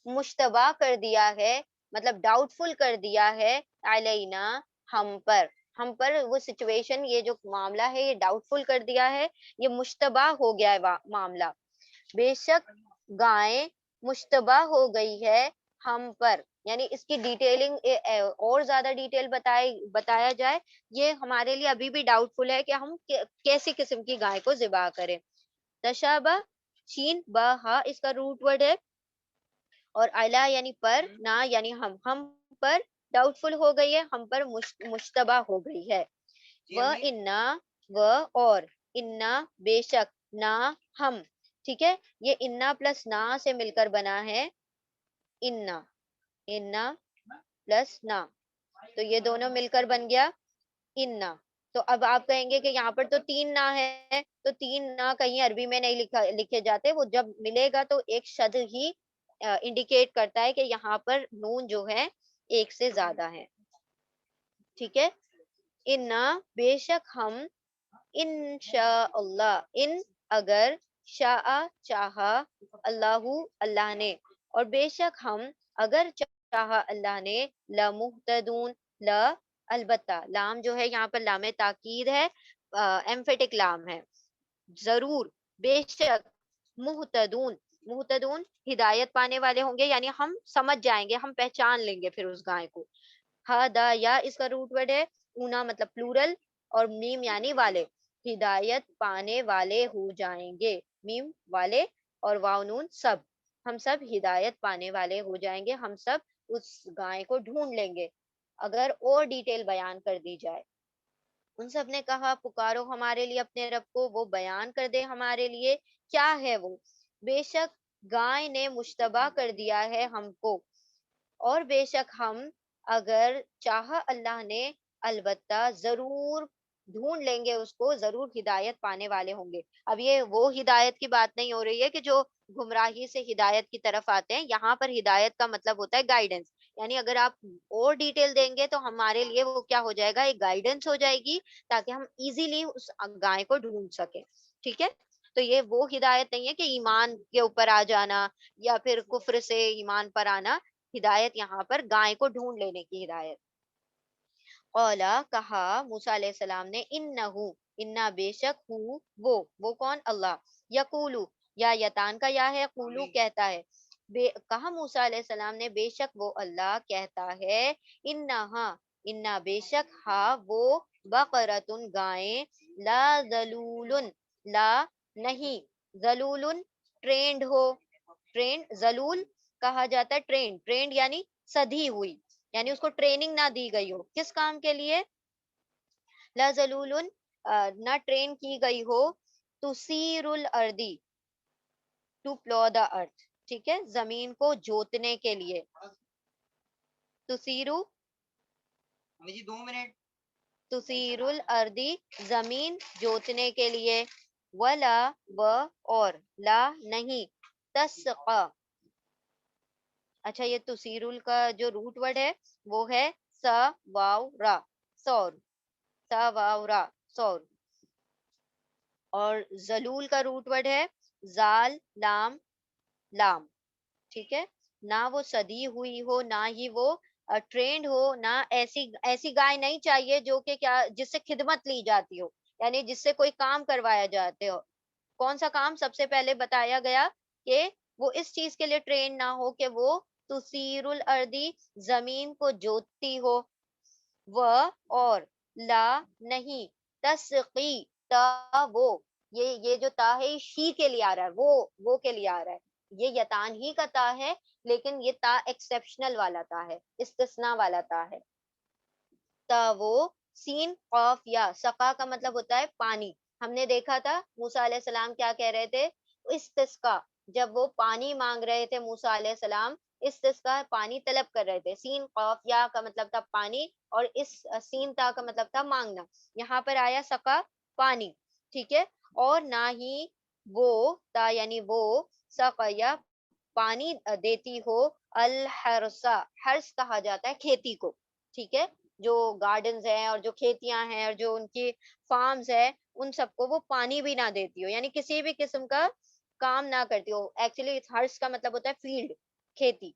مشتبہ کر دیا ہے، مطلب ڈاؤٹ فل کر دیا ہے، علینا ہم پر، ہم پر وہ سچویشن، یہ جو معاملہ ہے یہ ڈاؤٹ فل کر دیا ہے، یہ مشتبہ ہو گیا ہے معاملہ. بے شک گائے مشتبہ ہو گئی ہے ہم پر، یعنی اس کی ڈیٹیلنگ اور زیادہ ڈیٹیل بتایا جائے، یہ ہمارے لیے ابھی بھی ڈاؤٹ فل ہے کہ ہم کیسی قسم کی گائے کو ذبح کریں. تشابہ شین با ہا اس کا روٹ ورڈ ہے، اور الا یعنی پر، نہ یعنی ہم پر ڈاؤٹ فل ہو گئی ہے، ہم پر مشتبہ ہو گئی ہے. وہ انا، وہ اور، انا بے شک، نہ ہم، ٹھیک ہے، یہ انا پلس نہ سے مل کر بنا ہے انا، انا پلس نہ، تو یہ دونوں مل کر بن گیا انا. تو اب آپ کہیں گے کہ یہاں پر تو تین نہ ہے، تو تین نہ کہیں عربی میں نہیں لکھے جاتے، وہ جب ملے گا تو ایک شد ہی انڈیکیٹ کرتا ہے کہ یہاں پر نون جو ہے ایک سے زیادہ ہے. ٹھیک ہے، انا بے شک ہم، انشاء اللہ، ان اگر، شاء چاہا، اللہ اللہ نے، اور بے شک ہم اگر چاہا اللہ نے، لمہتدون، لا البتہ، لام جو ہے یہاں پر لام تاکید ہے، ایمفیٹک لام ہے، ضرور، بے شک، مہتدون، مہتدون ہدایت پانے والے ہوں گے، یعنی ہم سمجھ جائیں گے، ہم پہچان لیں گے پھر اس گائے کو. ہدا یا اس کا روٹ ورڈ ہے، اونا مطلب پلورل، اور میم یعنی والے، ہدایت پانے والے ہو جائیں گے، میم والے اور واو نون سب، ہم سب ہدایت پانے والے ہو جائیں گے، ہم سب اس گائے کو ڈھونڈ لیں گے. اگر اور ڈیٹیل بیان کر دی جائے، ان سب نے کہا پکارو ہمارے لیے اپنے رب کو، وہ بیان کر دے ہمارے لیے کیا ہے وہ. بے شک گائے نے مشتبہ کر دیا ہے ہم کو، اور بے شک ہم اگر چاہا اللہ نے، البتہ ضرور ڈھونڈ لیں گے اس کو، ضرور ہدایت پانے والے ہوں گے. اب یہ وہ ہدایت کی بات نہیں ہو رہی ہے کہ جو گمراہی سے ہدایت کی طرف آتے ہیں، یہاں پر ہدایت کا مطلب ہوتا ہے گائیڈنس، یعنی اگر آپ اور ڈیٹیل دیں گے تو ہمارے لیے وہ کیا ہو جائے گا، ایک گائیڈنس ہو جائے گی، تاکہ ہم ایزیلی اس گائے کو ڈھونڈ سکیں. ٹھیک ہے، تو یہ وہ ہدایت نہیں ہے کہ ایمان کے اوپر آ جانا یا پھر کفر سے ایمان پر آنا، ہدایت یہاں پر گائے کو ڈھونڈ لینے کی ہدایت. اولا کہا موسیٰ علیہ السلام نے، انہو انا بے شک ہوں وہ کون، اللہ، یقولو یا یتان کا یا ہے، قولو کہتا ہے، کہا موسیٰ علیہ السلام نے بے شک وہ اللہ کہتا ہے، انہا انا بے شک ہا وہ، بقرتن گائیں، لا ذلولن، لا نہیں، ذلولن ٹرینڈ ہو، ٹرینڈ ذلول کہا جاتا ہے، ٹرینڈ یعنی سدھی ہوئی، یعنی اس کو ٹریننگ نہ دی گئی ہو کس کام کے لیے، لا ذلولن نہ ٹرین کی گئی ہو، تسیر الارضی، ٹو پلو دا ارتھ، ٹھیک ہے، زمین کو جوتنے کے لیے، تسیرو، جی 2 منٹ، تسیر الارضی زمین جوتنے کے لیے، ولا و اور، لا نہیں، تسقا، اچھا یہ تسیرل کا جو روٹ ورڈ ہے وہ ہے سا واو را، سور، سا واو را سور، اور زلول کا روٹ ورڈ ہے زال لام لام. ٹھیک ہے، نہ وہ سدی ہوئی ہو، نہ ہی وہ ٹرینڈ ہو، نہ ایسی گائے نہیں چاہیے جو کہ کیا، جس سے خدمت لی جاتی ہو، یعنی جس سے کوئی کام کروایا جاتے ہو. کون سا کام سب سے پہلے بتایا گیا، کہ وہ اس چیز کے لیے ٹرین نہ ہو کہ وہ تسیر الارضی زمین کو جوتتی ہو، وہ اور، لا نہیں، تسقی تا وہ، یہ جو تا ہے شی کے لیے آ رہا ہے، وہ کے لیے آ رہا ہے، یہ یتان ہی کا تا ہے، لیکن یہ تا ایکسیپشنل والا تا ہے، استثناء والا تا ہے. تا وہ، سین قاف یا، سقا کا مطلب ہوتا ہے پانی. ہم نے دیکھا تھا موسیٰ علیہ السلام کیا کہہ رہے تھے، استسقا، جب وہ پانی مانگ رہے تھے موسیٰ علیہ السلام، استسقا پانی طلب کر رہے تھے، سین قاف یا کا مطلب تھا پانی، اور اس سین تا کا مطلب تھا مانگنا. یہاں پر آیا سقا پانی، ٹھیک ہے، اور نہ ہی وہ تا یعنی وہ، سقیا پانی دیتی ہو الحرسا، حرس کہا جاتا ہے کھیتی کو، ٹھیک ہے، جو گارڈنز ہیں اور جو کھیتیاں ہیں اور جو ان کی فارمز ہے ان سب کو وہ پانی بھی نہ دیتی ہو، یعنی کسی بھی قسم کا کام نہ کرتی ہو. ایکچولی ہرس کا مطلب ہوتا ہے فیلڈ، کھیتی.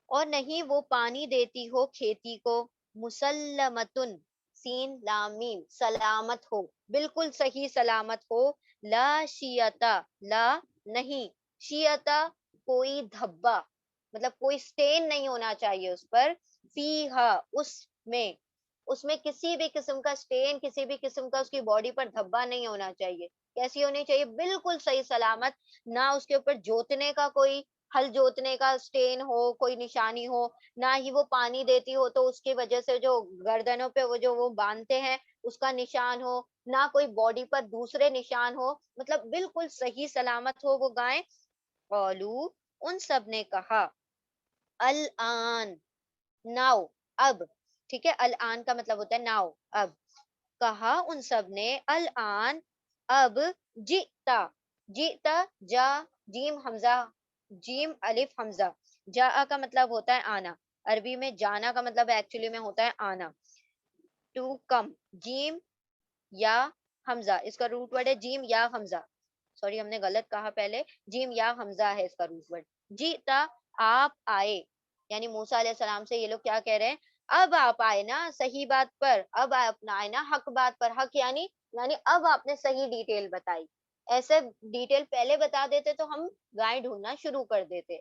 اور نہیں وہ پانی دیتی ہو کھیتی کو مسلمتن، سین لام میم، سلامت ہو، بالکل صحیح سلامت ہو. لا شیعتا، لا نہیں، شیعتا کوئی دھبا، مطلب کوئی سٹین نہیں ہونا چاہیے اس پر، فیہا اس میں، اس میں کسی بھی قسم کا سٹین، کسی بھی قسم کا اس کی باڈی پر دھبا نہیں ہونا چاہیے. کیسی ہونی چاہیے؟ بالکل صحیح سلامت، نہ اس کے اوپر جوتنے کا کوئی، ہل جوتنے کا سٹین ہو، کوئی نشانی ہو، نہ ہی وہ پانی دیتی ہو تو اس کی وجہ سے جو گردنوں پہ وہ جو وہ باندھتے ہیں اس کا نشان ہو، نہ کوئی باڈی پر دوسرے نشان ہو، مطلب بالکل صحیح سلامت ہو وہ گائیں. قالو ان سب نے کہا، الآن، ناؤ، اب، ٹھیک ہے، الآن کا مطلب ہوتا ہے ناؤ، اب. کہا ان سب نے الآن، اب، جئتا، جئتا، جا، جیم حمزہ، جیم الف حمزہ، جا کا مطلب ہوتا ہے آنا، عربی میں جانا کا مطلب ایکچولی میں ہوتا ہے آنا، ٹو کم، جیم یا حمزہ، اس کا روٹ ورڈ ہے جیم یا حمزہ، سوری ہم نے غلط کہا پہلے، جیم یا حمزہ ہے اس کا روٹ ورڈ. جیتا، آپ آئے، یعنی موسیٰ علیہ السلام سے یہ لوگ کیا کہہ رہے ہیں، اب آپ آئے نا صحیح بات پر، اب آپ آئے نا حق بات پر، حق یعنی اب آپ نے صحیح ڈیٹیل بتائی، ایسے ڈیٹیل پہلے بتا دیتے تو ہم گائے ڈھونڈنا شروع کر دیتے.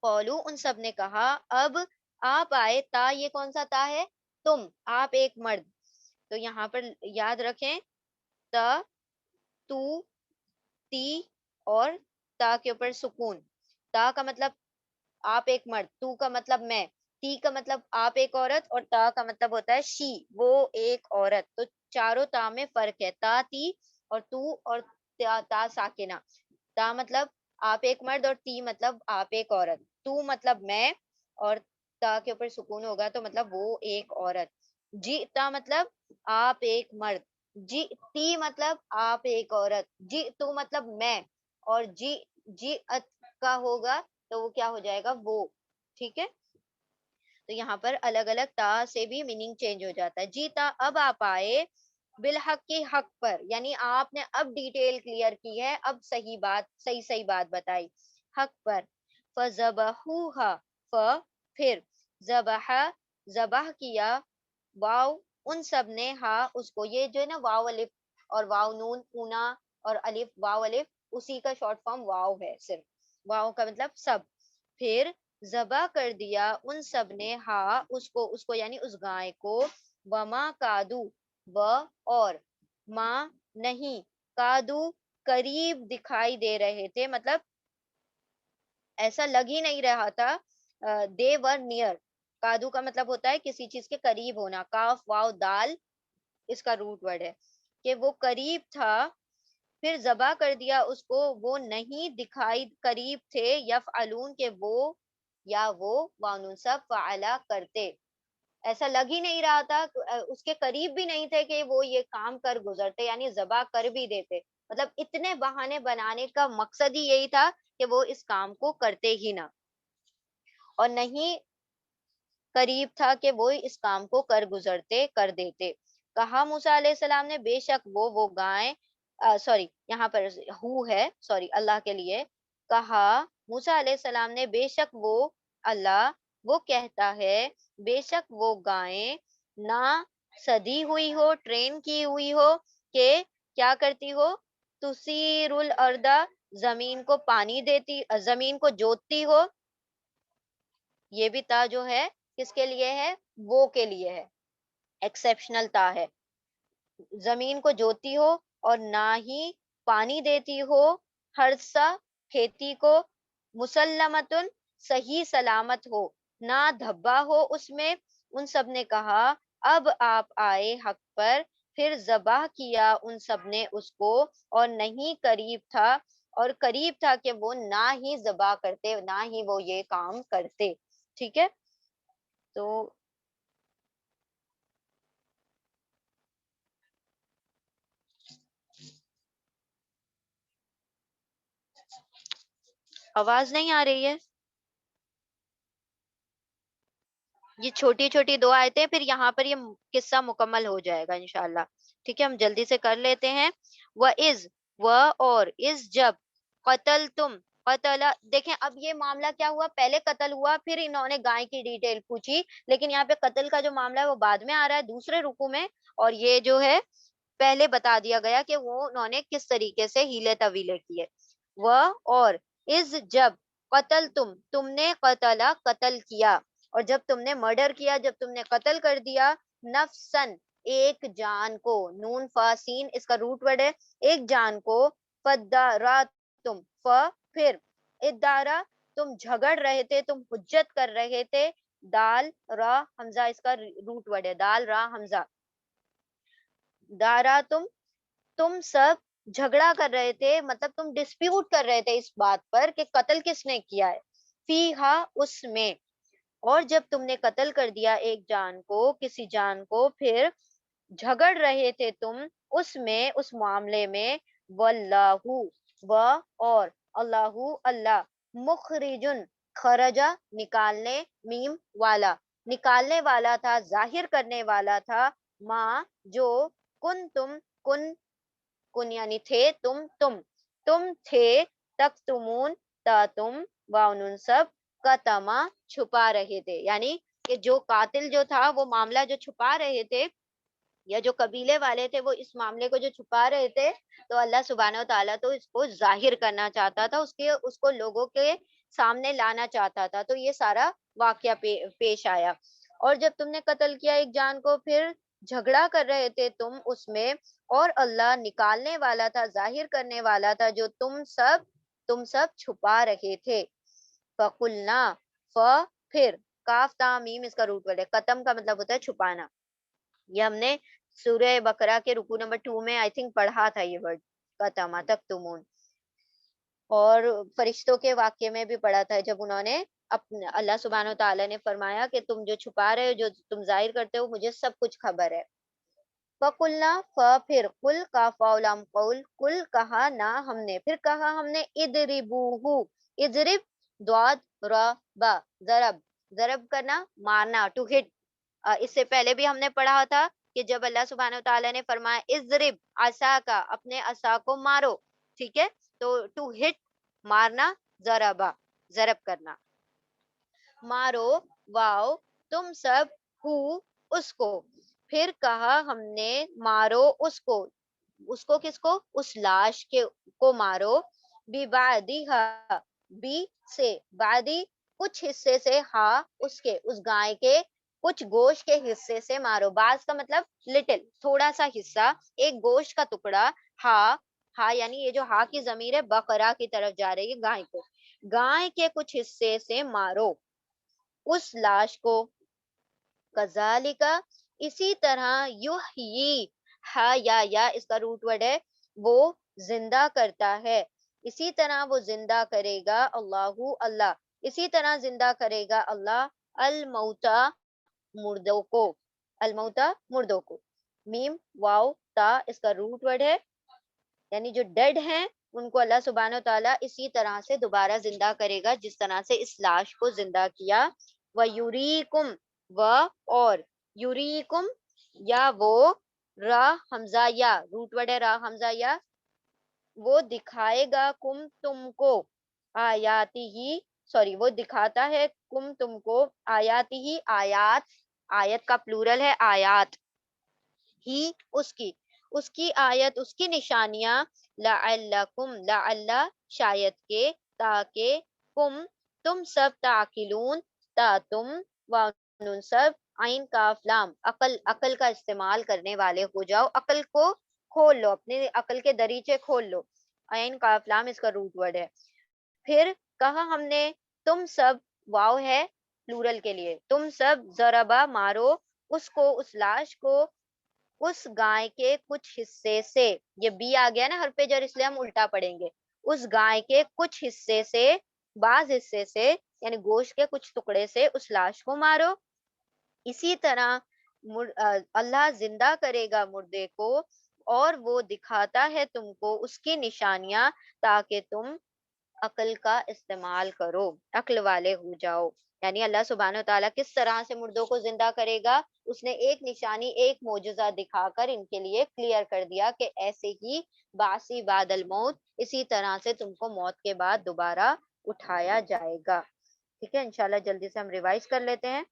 قولو ان سب نے کہا، اب آپ آئے، تا یہ کون سا تا ہے؟ تم، آپ ایک مرد. تو یہاں پر یاد رکھیں، تا، تو، تی اور تا کے اوپر سکون. تا کا مطلب آپ ایک مرد، تو کا مطلب میں، تی کا مطلب آپ ایک عورت، اور تا کا مطلب ہوتا ہے شی، وہ ایک عورت. تو چاروں تا میں فرق ہے، تا تی اور تو اور تا ساکنہ. تا مطلب آپ ایک مرد اور تی مطلب آپ ایک عورت، تو مطلب میں اور تا کے اوپر سکون ہوگا تو مطلب وہ ایک عورت. جی تا مطلب آپ ایک مرد، جی تی مطلب آپ ایک عورت، جی تو مطلب میں، اور جی، جی ات کا ہوگا تو وہ کیا ہو جائے گا؟ وہ. ٹھیک ہے، تو یہاں پر الگ الگ تا سے بھی میننگ چینج ہو جاتا ہے. جیتا، اب آپ آئے، بالحق کی حق پر، یعنی آپ نے اب ڈیٹیل کلیئر کی ہے، اب صحیح بات، صحیح صحیح بات بتائی حق پر. فذبحوها، پھر، ذبح، ذبح کیا، واو ان سب نے، ہا اس کو، یہ جو ہے نا واو الف اور واو نون اونا اور الف واو الف اسی کا شارٹ فارم واو ہے صرف، واو کا مطلب سب. پھر ذبح کر دیا ان سب نے، ہا اس کو یعنی اس گائے کو، وما کادو، و اور، ماں نہیں، کادو قریب دکھائی دے رہے تھے، مطلب ایسا لگ ہی نہیں رہا تھا، دے ور نیئر. کادو کا مطلب ہوتا ہے کسی چیز کے قریب ہونا، کاف واو دال اس کا روٹ ورڈ ہے کہ وہ قریب تھا. پھر ذبح کر دیا اس کو، وہ نہیں دکھائی قریب تھے، یفعلون کے وہ، یا وہ وانون سب فعلا کرتے، ایسا لگ ہی نہیں رہا تھا، اس کے قریب بھی نہیں تھے کہ وہ یہ کام کر گزرتے، یعنی ذبح کر بھی دیتے. مطلب اتنے بہانے بنانے کا مقصد ہی یہی تھا کہ وہ اس کام کو کرتے ہی نہ، اور نہیں قریب تھا کہ وہ اس کام کو کر گزرتے، کر دیتے. کہا موسیٰ علیہ السلام نے، بے شک وہ گائیں، سوری یہاں پر ہو ہے، سوری اللہ کے لیے، کہا موسیٰ علیہ السلام نے، بے شک وہ اللہ، وہ کہتا ہے، بے شک وہ گائیں، نہ سدی ہوئی ہو، ٹرین کی ہوئی ہو، کہ کیا کرتی ہو، تسیر الارض، زمین کو پانی دیتی، زمین کو جوتتی ہو. یہ بھی تا جو ہے کس کے لیے ہے؟ وہ کے لیے ہے، ایکسیپشنل تا ہے. زمین کو جوتی ہو اور نہ ہی پانی دیتی ہو، ہرسا کھیتی کو، مسلمتن صحیح سلامت ہو، نہ دھبا ہو اس میں. ان سب نے کہا، اب آپ آئے حق پر. پھر ذبح کیا ان سب نے اس کو، اور نہیں قریب تھا، اور قریب تھا کہ وہ نہ ہی ذبح کرتے، نہ ہی وہ یہ کام کرتے. ٹھیک ہے، تو آواز نہیں آ رہی ہے؟ یہ چھوٹی چھوٹی دو آیتیں، پھر یہاں پر یہ قصہ مکمل ہو جائے گا انشاءاللہ. ٹھیک ہے، ہم جلدی سے کر لیتے ہیں. وَإِذْ، اور اس جب، قتل تم، قتل، دیکھیں اب یہ معاملہ کیا ہوا، پہلے قتل ہوا پھر انہوں نے گائے کی ڈیٹیل پوچھی، لیکن یہاں پہ قتل کا جو معاملہ ہے وہ بعد میں آ رہا ہے دوسرے رکوع میں، اور یہ جو ہے پہلے بتا دیا گیا کہ وہ انہوں نے کس طریقے سے ہیلے طویلے کیے. وہ، اور اس جب، قتل تم نے قتلا قتل کیا، اور جب تم نے مرڈر کیا، جب تم نے قتل کر دیا، نفسن ایک جان کو، نون فاسین اس کا روٹ ورڈ ہے، ایک جان کو، فدارا تم، پھر، ادارا تم جھگڑ رہے تھے، تم حجت کر رہے تھے، دال را حمزہ اس کا روٹ ورڈ ہے، دال را حمزہ، دارا تم سب جھگڑا کر رہے تھے، مطلب تم ڈسپیوٹ کر رہے تھے اس بات پر کہ قتل کس نے کیا ہے، فیہا اس میں، اور جب تم نے قتل کر دیا ایک جان کو، کسی جان کو، پھر جھگڑ رہے تھے تم اس میں، اس معاملے میں، واللہ، و، اور اللہ، اللہ، مخرجن، خرجا نکالنے، میم والا، نکالنے والا تھا، ظاہر کرنے والا تھا، ماں جو، کن یعنی تھے تم تھے، تک تمون، تا تم، واؤن سب، کا تما چھپا رہے تھے، یعنی کہ جو قاتل جو تھا وہ معاملہ جو چھپا رہے تھے، یا جو قبیلے والے تھے وہ اس معاملے کو جو چھپا رہے تھے، تو اللہ سبحانہ و تعالیٰ تو اس کو ظاہر کرنا چاہتا تھا، اس کو لوگوں کے سامنے لانا چاہتا تھا، تو یہ سارا واقعہ پیش آیا. اور جب تم نے قتل کیا ایک جان کو، پھر جھگڑا کر رہے تھے تم اس میں، اور اللہ نکالنے والا تھا، ظاہر کرنے والا تھا، جو تم سب چھپا رہے تھے. فَقُلْنَا، پھر، کاف تا میم اس کا روٹ ورڈ ہے، قتم کا مطلب ہوتا ہے چھپانا، یہ ہم نے سورہ بقرہ کے رکوع نمبر 2 میں آئی تھنک پڑھا تھا یہ ورڈ، قتما تک تمون، اور فرشتوں کے واقعے میں بھی پڑھا تھا، جب انہوں نے اپنے اللہ سبحانہ و تعالیٰ نے فرمایا کہ تم جو چھپا رہے ہو، جو تم ظاہر کرتے ہو، مجھے سب کچھ خبر ہے. فَقُلْنَا، پھر، قل کا فاولم قول، قل کہا نہ ہم نے، پھر کہا ہم نے، اضربوہ، اضرب، ضاد را با، ضرب کرنا، مارنا، ٹو ہٹ. اس سے پہلے بھی ہم نے پڑھا تھا کہ جب اللہ سبحانہ و تعالیٰ نے فرمایا اضرب عصا کا، اپنے عصا کو مارو، ٹھیک ہے، تو ٹو ہٹ مارنا، ضربا ضرب کرنا، مارو، واؤ، تم سب، ہو اس کو، پھر کہا ہم نے مارو اس کو کس کو، اس لاش کے کو مارو، ببعدھا، بی سے، بعدی کچھ حصے سے، ہاں اس کے، اس گائے کے کچھ گوشت کے حصے سے مارو، بعض کا مطلب لٹل، تھوڑا سا حصہ، ایک گوشت کا ٹکڑا، ہاں، ہاں یعنی یہ جو ہاں کی ضمیر ہے بقرہ کی طرف جا رہی ہے، گائے کو، گائے کے کچھ حصے سے مارو اس لاش کو، کذالک اسی طرح، یحیی، ہا یا اس کا روٹ ورڈ ہے، وہ زندہ کرتا ہے، اسی طرح وہ زندہ کرے گا، اللہ، اللہ، اسی طرح زندہ کرے گا اللہ، الموتا، مردوں کو، الموتا مردوں کو، میم واؤ تا اس کا روٹ ورڈ ہے، یعنی جو ڈیڈ ہیں ان کو اللہ سبحانہ و تعالیٰ اسی طرح سے دوبارہ زندہ کرے گا جس طرح سے اس لاش کو زندہ کیا. وَيُرِيكُمْ، اور، یوریکم، یا وہ، را حمزہ یا، روٹ ورڈ ہے را حمزہ یا، وہ دکھائے گا، تم کو، آیاتی ہی، سوری وہ دکھاتا ہے، تم کو، آیاتی ہی، آیات، آیت کا پلورل ہے آیات، ہی اس کی آیت، اس کی نشانیاں، لعلکم، شاید کے، تاکہ، تم سب، تعقلون، تم، وانون سب، عین کاف لام، عقل کا استعمال کرنے والے ہو جاؤ، عقل کو کھول لو، اپنے عقل کے دریچے کھول لو، عین کاف لام اس کا روٹ ورڈ ہے. پھر کہا ہم نے، تم سب، واو ہے پلورل کے لیے، تم سب، ضربا مارو، اس کو، اس لاش کو، اس گائے کے کچھ حصے سے، یہ بی آ گیا نا حرف جر اس لیے ہم الٹا پڑھیں گے، اس گائے کے کچھ حصے سے، بعض حصے سے، یعنی گوشت کے کچھ ٹکڑے سے اس لاش کو مارو، اسی طرح اللہ زندہ کرے گا مردے کو، اور وہ دکھاتا ہے تم کو اس کی نشانیاں، تاکہ تم عقل کا استعمال کرو، عقل والے ہو جاؤ. یعنی اللہ سبحانہ و تعالیٰ کس طرح سے مردوں کو زندہ کرے گا، اس نے ایک نشانی، ایک معجزہ دکھا کر ان کے لیے کلیئر کر دیا کہ ایسے ہی باسی بعد الموت، اسی طرح سے تم کو موت کے بعد دوبارہ اٹھایا جائے گا. ٹھیک ہے، انشاءاللہ جلدی سے ہم ریوائز کر لیتے ہیں.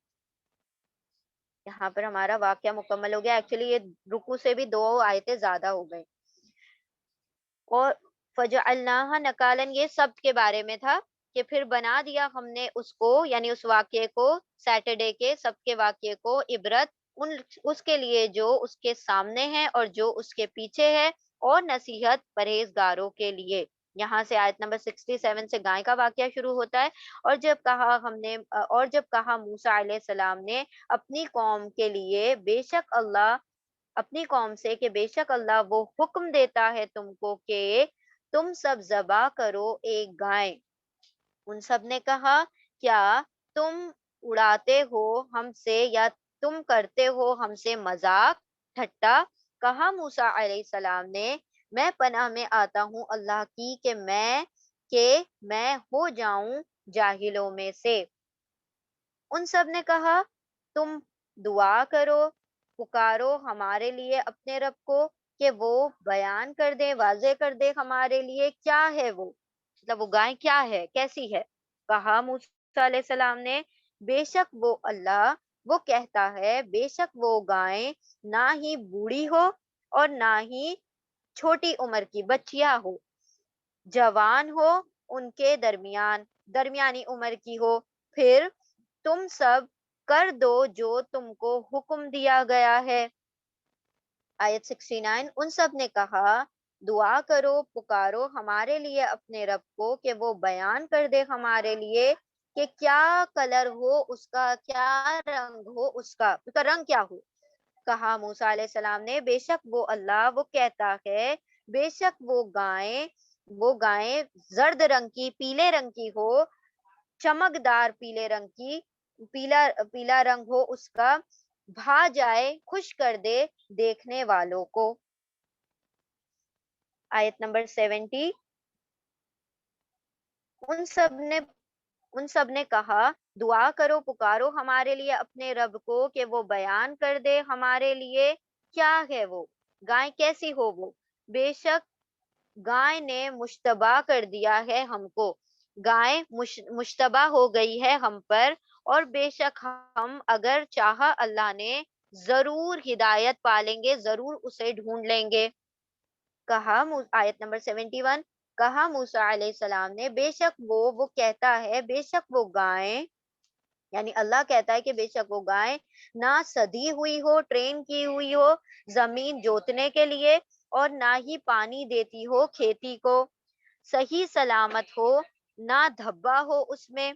یہاں پر ہمارا واقعہ مکمل ہو گیا. ایکچولی یہ رکو سے بھی 2 آیتیں زیادہ ہو گئی. اور فجعلناها نکالن، یہ سب کے بارے میں تھا کہ پھر بنا دیا ہم نے اس کو، یعنی اس واقعے کو، سیٹرڈے کے سب کے واقعے کو عبرت ان اس کے لیے جو اس کے سامنے ہے اور جو اس کے پیچھے ہے، اور نصیحت پرہیزگاروں کے لیے. یہاں سے آیت نمبر 67 سے گائے کا واقعہ شروع ہوتا ہے. اور جب کہا موسیٰ علیہ السلام نے اپنی قوم کے لیے، بے شک اللہ، اپنی قوم سے کہ بے شک اللہ وہ حکم دیتا ہے تم کو کہ تم سب ذبح کرو ایک گائے. ان سب نے کہا کیا تم اڑاتے ہو ہم سے، یا تم کرتے ہو ہم سے مذاق ٹھٹا. کہا موسیٰ علیہ السلام نے میں پناہ میں آتا ہوں اللہ کی کہ میں ہو جاؤں جاہلوں میں سے. ان سب نے کہا تم دعا کرو، پکارو ہمارے لیے اپنے رب کو کہ وہ بیان کر دے، واضح کر دے ہمارے لیے کیا ہے وہ، مطلب وہ گائے کیا ہے، کیسی ہے. کہا موسیٰ علیہ السلام نے بے شک وہ اللہ وہ کہتا ہے، بے شک وہ گائے نہ ہی بوڑھی ہو اور نہ ہی چھوٹی عمر کی بچیاں ہو، جوان ہو ان کے درمیان، درمیانی عمر کی ہو. پھر تم سب کر دو جو تم کو حکم دیا گیا ہے. آیت 69. ان سب نے کہا دعا کرو، پکارو ہمارے لیے اپنے رب کو کہ وہ بیان کر دے ہمارے لیے کہ کیا کلر ہو اس کا، کیا رنگ ہو اس کا رنگ کیا ہو. کہا موسیٰ علیہ السلام نے بے شک وہ اللہ وہ کہتا ہے، بے شک وہ گائیں زرد رنگ کی، پیلے رنگ کی ہو، چمکدار پیلے رنگ کی، پیلا رنگ ہو اس کا، بھا جائے، خوش کر دے دیکھنے والوں کو. آیت نمبر 70. ان سب نے کہا دعا کرو، پکارو ہمارے لیے اپنے رب کو کہ وہ بیان کر دے ہمارے لیے کیا ہے وہ، گائے کیسی ہو وہ. بے شک گائے نے مشتبہ کر دیا ہے ہم کو، گائے مشتبہ ہو گئی ہے ہم پر، اور بے شک ہم اگر چاہا اللہ نے ضرور ہدایت پالیں گے، ضرور اسے ڈھونڈ لیں گے. آیت نمبر 71. کہا موسیٰ علیہ السلام نے بے شک وہ کہتا ہے، بے شک وہ گائے، یعنی اللہ کہتا ہے کہ بے شک وہ گائے نہ سدی ہوئی ہو، ٹرین کی ہوئی ہو زمین جوتنے کے لیے، اور نہ ہی پانی دیتی ہو کھیتی کو، صحیح سلامت ہو، نہ دھبا ہو اس میں.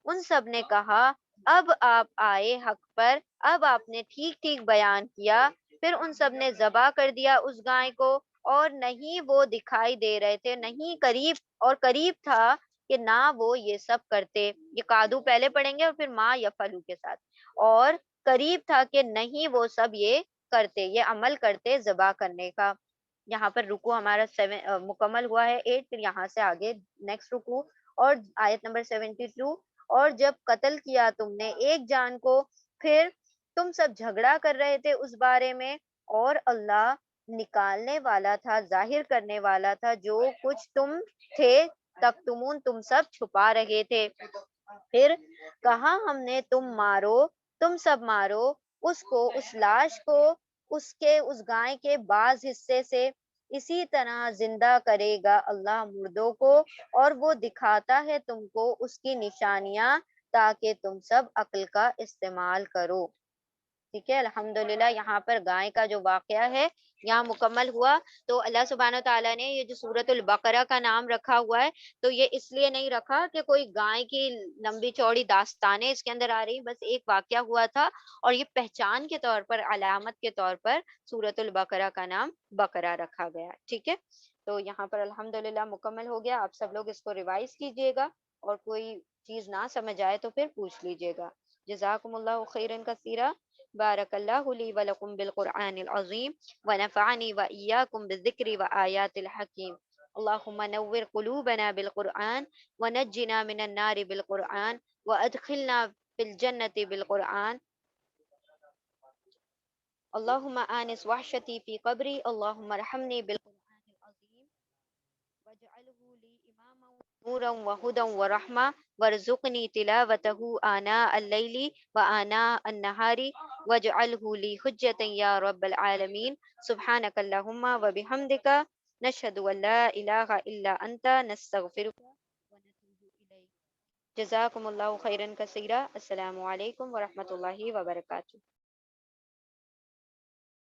ان سب نے کہا اب آپ آئے حق پر، اب آپ نے ٹھیک ٹھیک بیان کیا. پھر ان سب نے ذبح کر دیا اس گائے کو، اور نہیں وہ دکھائی دے رہے تھے، نہیں قریب تھا کہ نہ وہ یہ سب کرتے. یہ قادو پہلے پڑھیں گے اور پھر ما یفعلوا کے ساتھ. اور قریب تھا کہ نہیں وہ سب یہ کرتے، یہ عمل کرتے ذبح کرنے کا. یہاں پر رکو ہمارا 7 مکمل ہوا ہے 8. پھر یہاں سے آگے نیکسٹ رکو اور آیت نمبر 72. اور جب قتل کیا تم نے ایک جان کو، پھر تم سب جھگڑا کر رہے تھے اس بارے میں، اور اللہ نکالنے والا تھا، ظاہر کرنے والا تھا جو کچھ تم تھے تکتمون، تم سب چھپا رہے تھے. پھر کہا ہم نے تم سب مارو اس کو، اس لاش کو، اس گائے کے بعض حصے سے، اسی طرح زندہ کرے گا اللہ مردوں کو، اور وہ دکھاتا ہے تم کو اس کی نشانیاں تاکہ تم سب عقل کا استعمال کرو. ٹھیک ہے، الحمدللہ یہاں پر گائے کا جو واقعہ ہے یہاں مکمل ہوا. تو اللہ سبحانہ تعالیٰ نے یہ جو سورۃ البقرہ کا نام رکھا ہوا ہے، تو یہ اس لیے نہیں رکھا کہ کوئی گائے کی لمبی چوڑی داستانیں اس کے اندر آ رہی، بس ایک واقعہ ہوا تھا اور یہ پہچان کے طور پر، علامت کے طور پر سورۃ البقرہ کا نام بقرہ رکھا گیا. ٹھیک ہے، تو یہاں پر الحمدللہ مکمل ہو گیا. آپ سب لوگ اس کو ریوائز کیجئے گا، اور کوئی چیز نہ سمجھ آئے تو پھر پوچھ لیجئے گا. جزاکم اللہ خیرا کثیرا. بارک اللہ لی ولکم بالقرآن العظیم ونفعنی وإیاکم بالذکر وآیات الحکیم. اللهم نور قلوبنا بالقرآن ونجنا من النار بالقرآن وأدخلنا في الجنة بالقرآن. اللهم آنس وحشتي في قبري. اللهم ارحمني بالقرآن العظيم واجعله لي إماما ونورا وهدى ورحمة وارزقني تلاوته آناء الليل وآناء النهار واجعله لي حجة يا رب العالمين. سبحانك اللهم وبحمدك نشهد أن لا إله إلا أنت نستغفرك ونتوب إليك. جزاكم الله خيرا كثيرا. السلام عليكم ورحمة الله وبركاته.